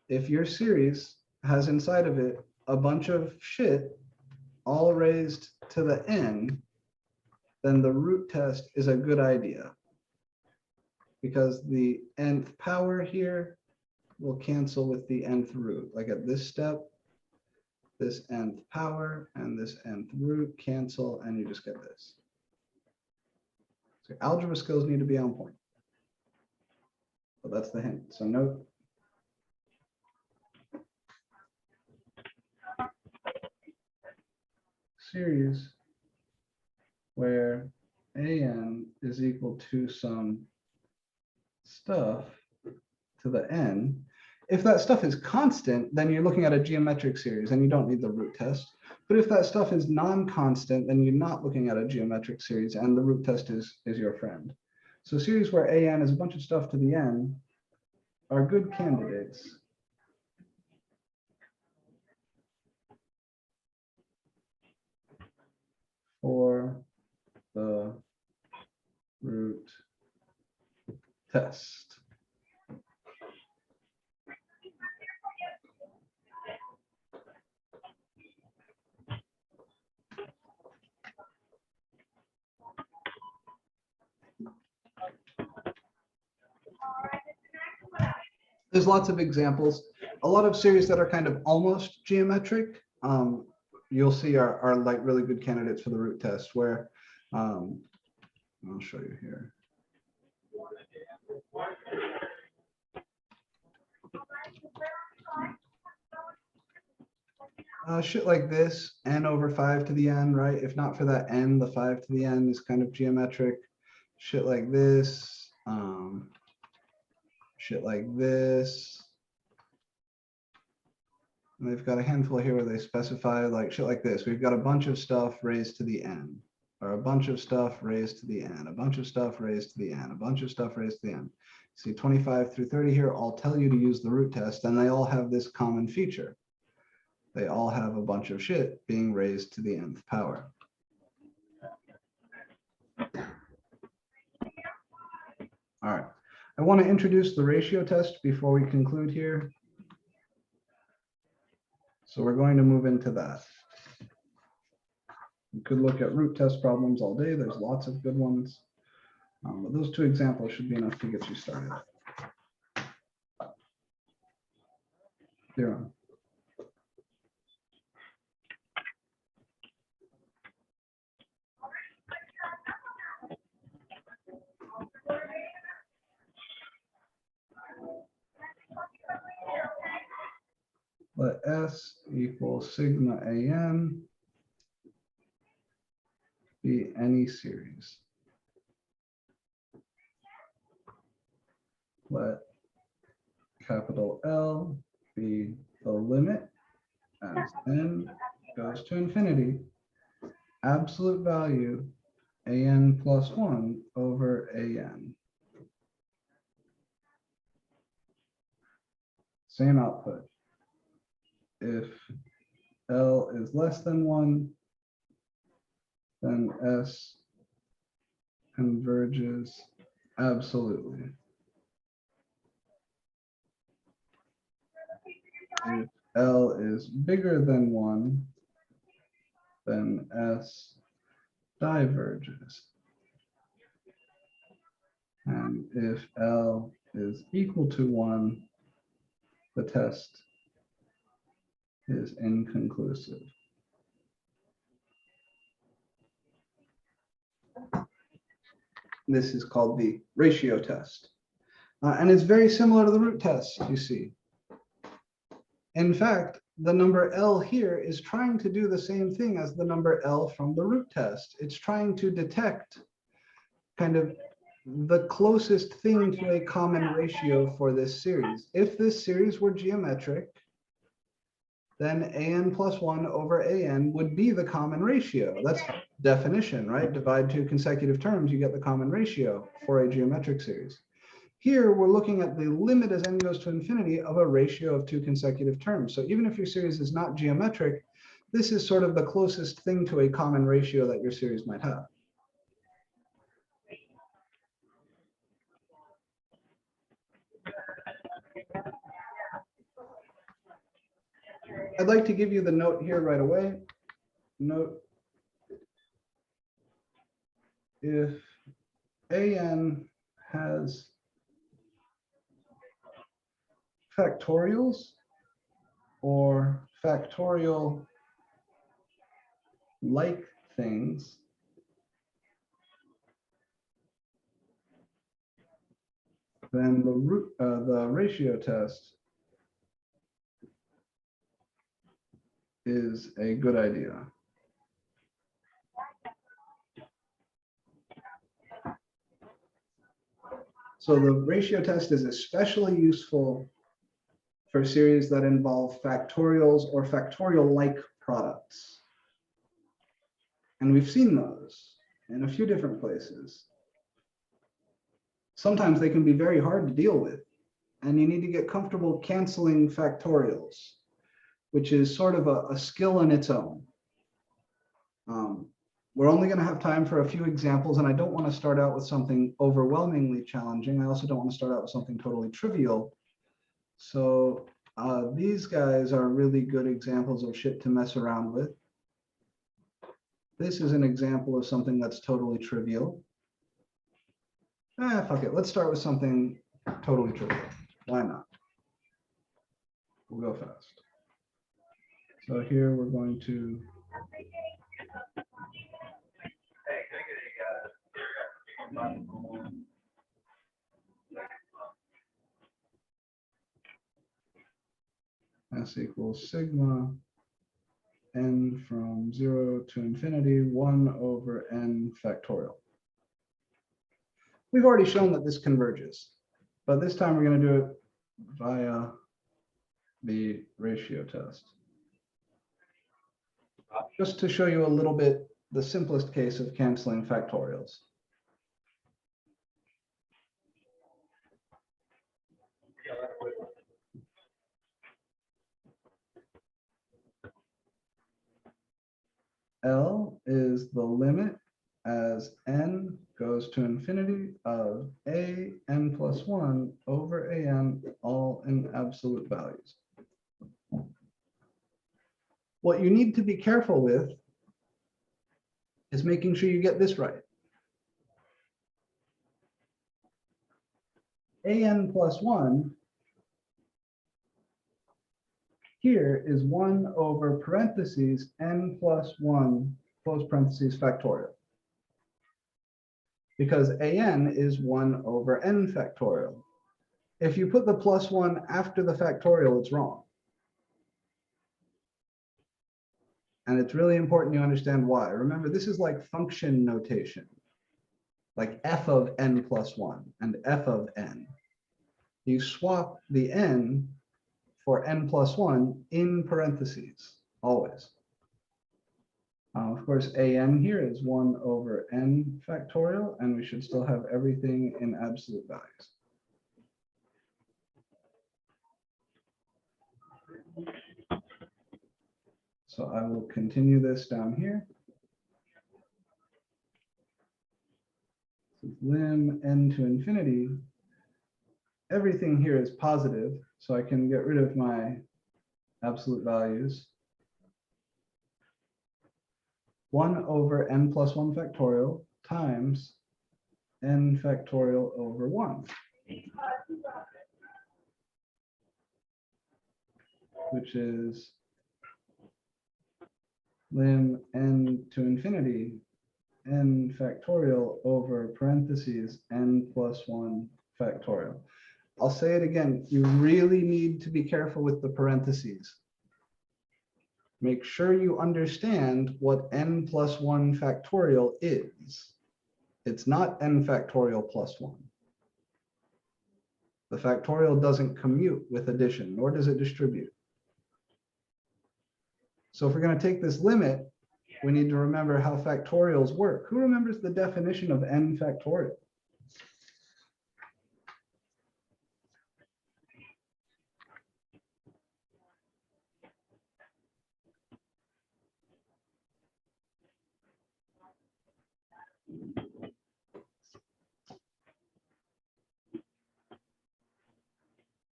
If your series has inside of it a bunch of shit all raised to the n, then the root test is a good idea, because the nth power here will cancel with the nth root. Like at this step, this nth power and this nth root cancel, and you just get this. So algebra skills need to be on point. But that's the hint. So note. Series where an is equal to some stuff to the n. If that stuff is constant, then you're looking at a geometric series and you don't need the root test. But if that stuff is non-constant, then you're not looking at a geometric series and the root test is your friend. So series where an is a bunch of stuff to the n are good candidates for the root test. There's lots of examples. A lot of series that are kind of almost geometric, you'll see are like really good candidates for the root test where, I'll show you here. Shit like this, n over 5 to the n, right? If not for that n, the 5 to the n is kind of geometric. Shit like this, shit like this. And they've got a handful here where they specify like shit like this. We've got a bunch of stuff raised to the n, or a bunch of stuff raised to the n, a bunch of stuff raised to the n, a bunch of stuff raised to the n. See 25 through 30 here, all tell you to use the root test, and they all have this common feature. They all have a bunch of shit being raised to the nth power. All right, I want to introduce the ratio test before we conclude here. So we're going to move into that. You could look at root test problems all day. There's lots of good ones. But those two examples should be enough to get you started. Theorem. Let S equal sigma an be any series. Let capital L be the limit as n goes to infinity, absolute value an plus 1 over an. Same output. If L is less than 1, then S converges absolutely. If L is bigger than 1, then S diverges. And if L is equal to 1, the test is inconclusive. This is called the ratio test. And it's very similar to the root test, you see. In fact, the number L here is trying to do the same thing as the number L from the root test. It's trying to detect kind of the closest thing to a common ratio for this series. If this series were geometric, then an plus 1 over an would be the common ratio. That's definition, right? Divide two consecutive terms, you get the common ratio for a geometric series. Here, we're looking at the limit as n goes to infinity of a ratio of two consecutive terms. So even if your series is not geometric, this is sort of the closest thing to a common ratio that your series might have. I'd like to give you the note here right away. Note, if an has factorials or factorial like things, then the ratio test is a good idea. So the ratio test is especially useful for series that involve factorials or factorial-like products. And we've seen those in a few different places. Sometimes they can be very hard to deal with, and you need to get comfortable canceling factorials, which is sort of a skill in its own. We're only going to have time for a few examples, and I don't want to start out with something overwhelmingly challenging. I also don't want to start out with something totally trivial. So these guys are really good examples of shit to mess around with. This is an example of something that's totally trivial. Fuck it. Let's start with something totally trivial. Why not? We'll go fast. So here we're going to S equals sigma n from 0 to infinity 1 over n factorial. We've already shown that this converges, but this time we're going to do it via the ratio test. Just to show you a little bit the simplest case of canceling factorials. L is the limit as n goes to infinity of a n plus 1 over a n, all in absolute values. What you need to be careful with is making sure you get this right. An plus 1 here is 1 over parentheses n plus 1 close parentheses factorial. Because an is 1 over n factorial. If you put the plus 1 after the factorial, it's wrong. And it's really important you understand why. Remember, this is like function notation, like f of n plus 1 and f of n. You swap the n for n plus 1 in parentheses, always. Of course, an here is 1 over n factorial, and we should still have everything in absolute values. So I will continue this down here. Lim n to infinity. Everything here is positive, so I can get rid of my absolute values. 1 over n plus 1 factorial times n factorial over 1. Which is lim n to infinity n factorial over parentheses n plus 1 factorial. I'll say it again, you really need to be careful with the parentheses. Make sure you understand what n plus 1 factorial is. It's not n factorial plus 1. The factorial doesn't commute with addition, nor does it distribute. So if we're going to take this limit, we need to remember how factorials work. Who remembers the definition of n factorial?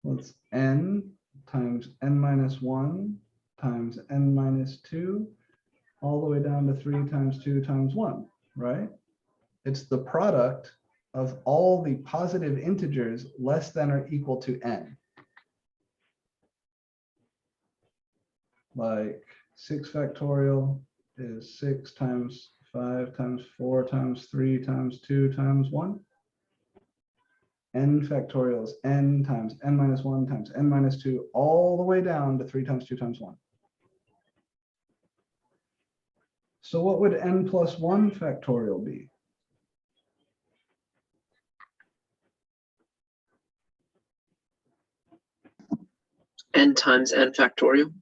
Well, it's n times n minus 1 times n minus 2, all the way down to 3 times 2 times 1, right? It's the product of all the positive integers less than or equal to n. Like 6 factorial is 6 times 5 times 4 times 3 times 2 times 1. N factorial is n times n minus 1 times n minus 2, all the way down to 3 times 2 times 1. So what would n plus 1 factorial be? n times n factorial.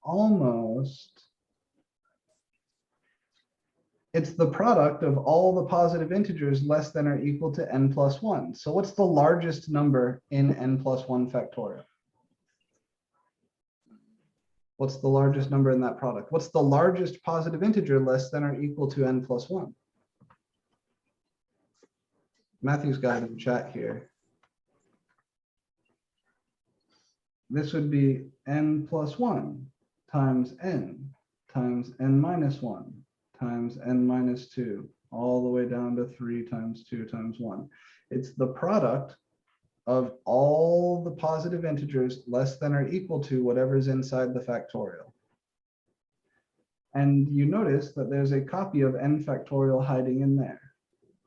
Almost. It's the product of all the positive integers less than or equal to n plus 1. So what's the largest number in n plus 1 factorial? What's the largest number in that product? What's the largest positive integer less than or equal to n plus 1? Matthew's got it in chat here. This would be n plus 1 times n minus 1 times n minus 2, all the way down to 3 times 2 times 1. It's the product of all the positive integers less than or equal to whatever's inside the factorial. And you notice that there's a copy of n factorial hiding in there.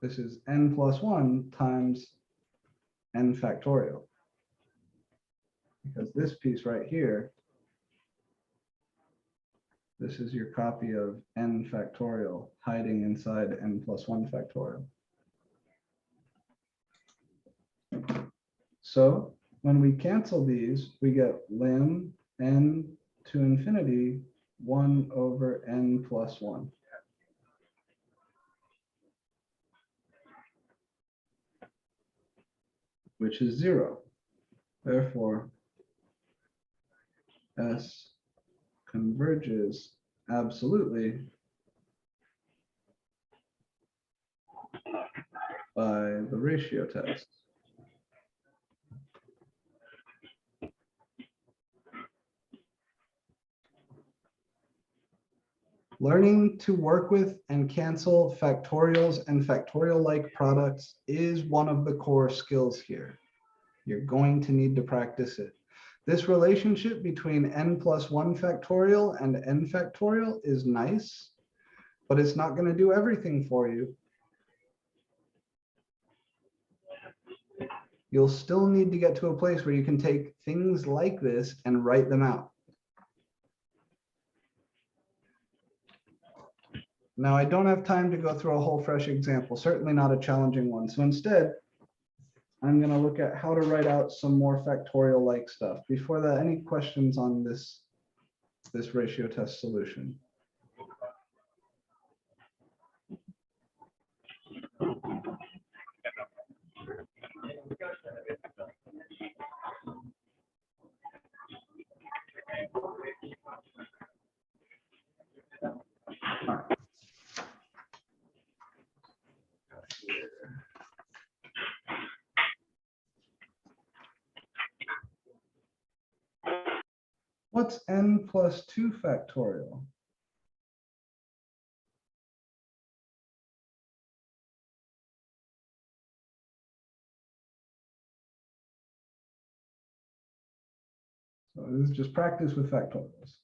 This is n plus 1 times n factorial. Because this piece right here, this is your copy of n factorial hiding inside n plus 1 factorial. So when we cancel these, we get lim n to infinity 1 over n plus 1. Which is 0. Therefore, S converges absolutely by the ratio test. Learning to work with and cancel factorials and factorial-like products is one of the core skills here. You're going to need to practice it. This relationship between n plus 1 factorial and n factorial is nice, but it's not going to do everything for you. You'll still need to get to a place where you can take things like this and write them out. Now, I don't have time to go through a whole fresh example, certainly not a challenging one. So instead, I'm going to look at how to write out some more factorial-like stuff. Before that, any questions on this ratio test solution? All right. What's n plus 2 factorial? So this is just practice with factorials.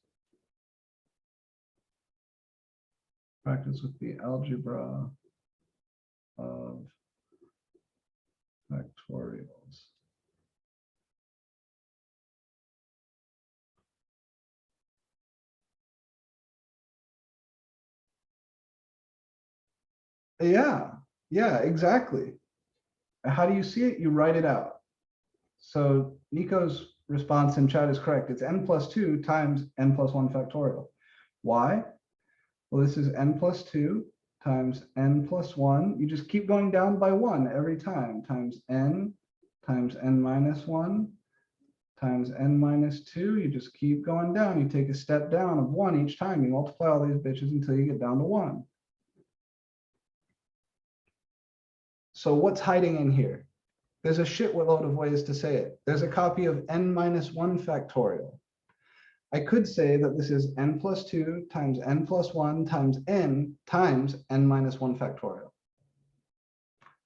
Practice with the algebra of factorials. Yeah, exactly. How do you see it? You write it out. So Nico's response in chat is correct. It's n plus 2 times n plus 1 factorial. Why? Well, this is n plus 2 times n plus 1. You just keep going down by 1 every time, times n minus 1 times n minus 2. You just keep going down. You take a step down of 1 each time. You multiply all these bitches until you get down to 1. So what's hiding in here? There's a shitload of ways to say it. There's a copy of n minus 1 factorial. I could say that this is n plus 2 times n plus 1 times n minus 1 factorial.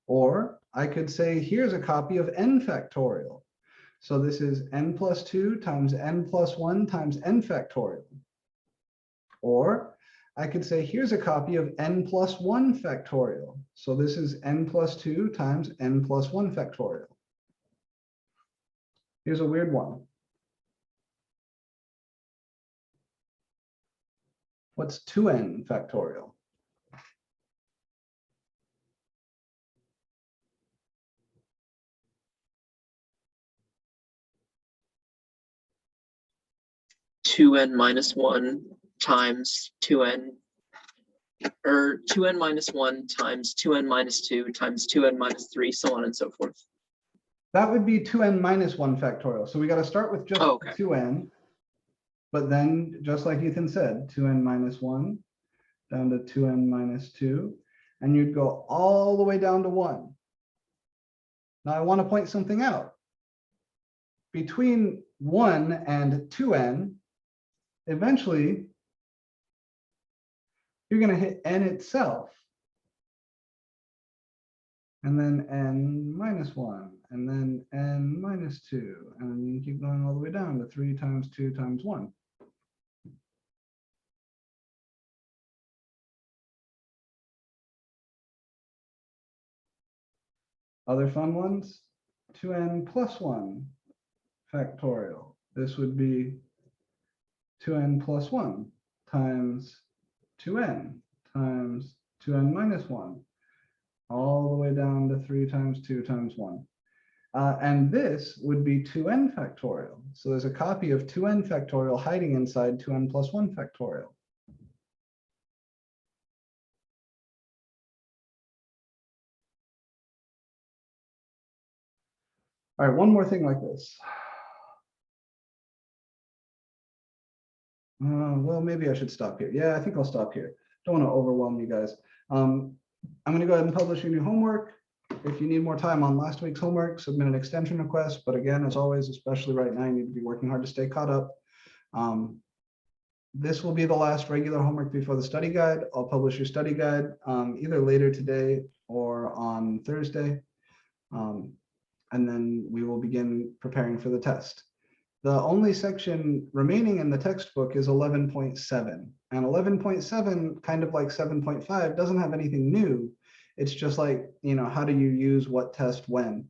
Or I could say, here's a copy of n factorial. So this is n plus 2 times n plus 1 times n factorial. Or I could say, here's a copy of n plus 1 factorial. So this is n plus 2 times n plus 1 factorial. Here's a weird one. What's 2n factorial? 2n minus 1 times 2n, or 2n minus 1 times 2n minus 2 times 2n minus 3, so on and so forth. That would be 2n minus 1 factorial. So we got to start with just Oh, okay. 2n. But then, just like Ethan said, 2n minus 1 down to 2n minus 2. And you'd go all the way down to 1. Now I want to point something out. Between 1 and 2n, eventually, you're going to hit n itself. And then n minus 1, and then n minus 2. And then you keep going all the way down to 3 times 2 times 1. Other fun ones, 2n plus 1 factorial. This would be 2n plus 1 times 2n times 2n minus 1, all the way down to 3 times 2 times 1. And this would be 2n factorial. So there's a copy of 2n factorial hiding inside 2n plus 1 factorial. All right, one more thing like this. Well, maybe I should stop here. Yeah, I think I'll stop here. Don't want to overwhelm you guys. I'm going to go ahead and publish your new homework. If you need more time on last week's homework, submit an extension request. But again, as always, especially right now, you need to be working hard to stay caught up. This will be the last regular homework before the study guide. I'll publish your study guide either later today or on Thursday. And then we will begin preparing for the test. The only section remaining in the textbook is 11.7. And 11.7, kind of like 7.5, doesn't have anything new. It's just like, you know, how do you use what test when?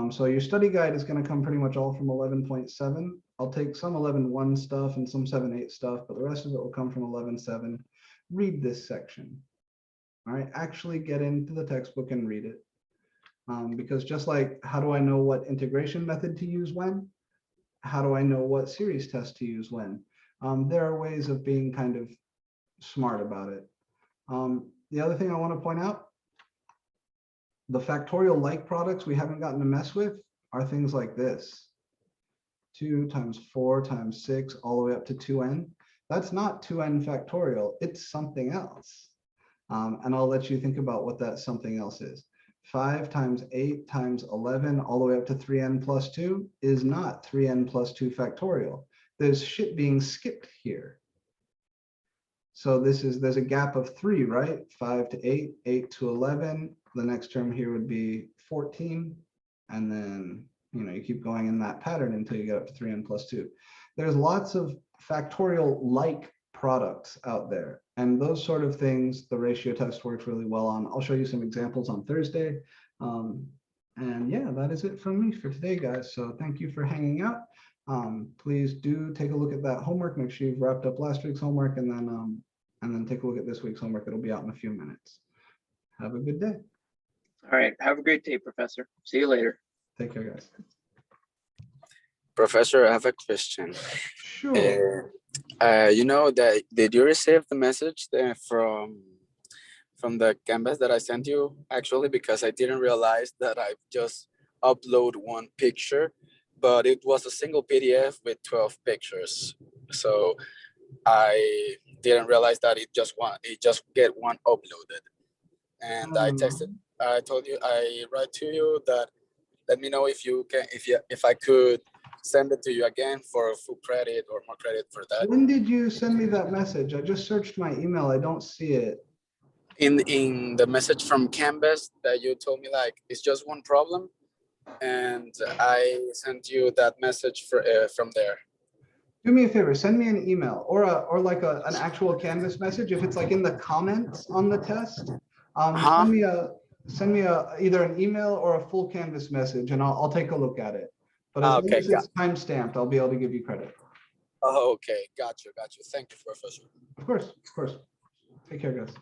So your study guide is going to come pretty much all from 11.7. I'll take some 11.1 stuff and some 7.8 stuff, but the rest of it will come from 11.7. Read this section. All right, actually get into the textbook and read it. Because just like, how do I know what integration method to use when? How do I know what series test to use when? There are ways of being kind of smart about it. The other thing I want to point out, the factorial like products we haven't gotten to mess with are things like this. 2 times 4 times 6 all the way up to 2n. That's not 2n factorial, it's something else. And I'll let you think about what that something else is. 5 times 8 times 11 all the way up to 3n plus 2 is not 3n plus 2 factorial. There's shit being skipped here. So there's a gap of 3, right? 5 to 8, 8 to 11. The next term here would be 14. And then, you know, you keep going in that pattern until you get up to 3n plus 2. There's lots of factorial like products out there. And those sort of things, the ratio test works really well on. I'll show you some examples on Thursday. And yeah, that is it from me for today, guys. So thank you for hanging out. Please do take a look at that homework. Make sure you've wrapped up last week's homework and then take a look at this week's homework. It'll be out in a few minutes. Have a good day. All right, have a great day, Professor. See you later. Take care, guys. Professor, I have a question. Sure. You know that did you receive the message there from the canvas that I sent you? Actually, because I didn't realize that I just upload one picture, but it was a single PDF with 12 pictures. So I didn't realize that it just get one uploaded. And I told you, I write to you that let me know if you can, if I could send it to you again for full credit or more credit for that. When did you send me that message? I just searched my email. I don't see it. In the message from Canvas that you told me, like, it's just one problem, and I sent you that message from there. Do me a favor, send me an email or like an actual Canvas message. If it's like in the comments on the test, send me either an email or a full Canvas message, and I'll take a look at it. But as long as it's time stamped, I'll be able to give you credit. Oh, okay, got you. Thank you, Professor. Of course. Take care, guys.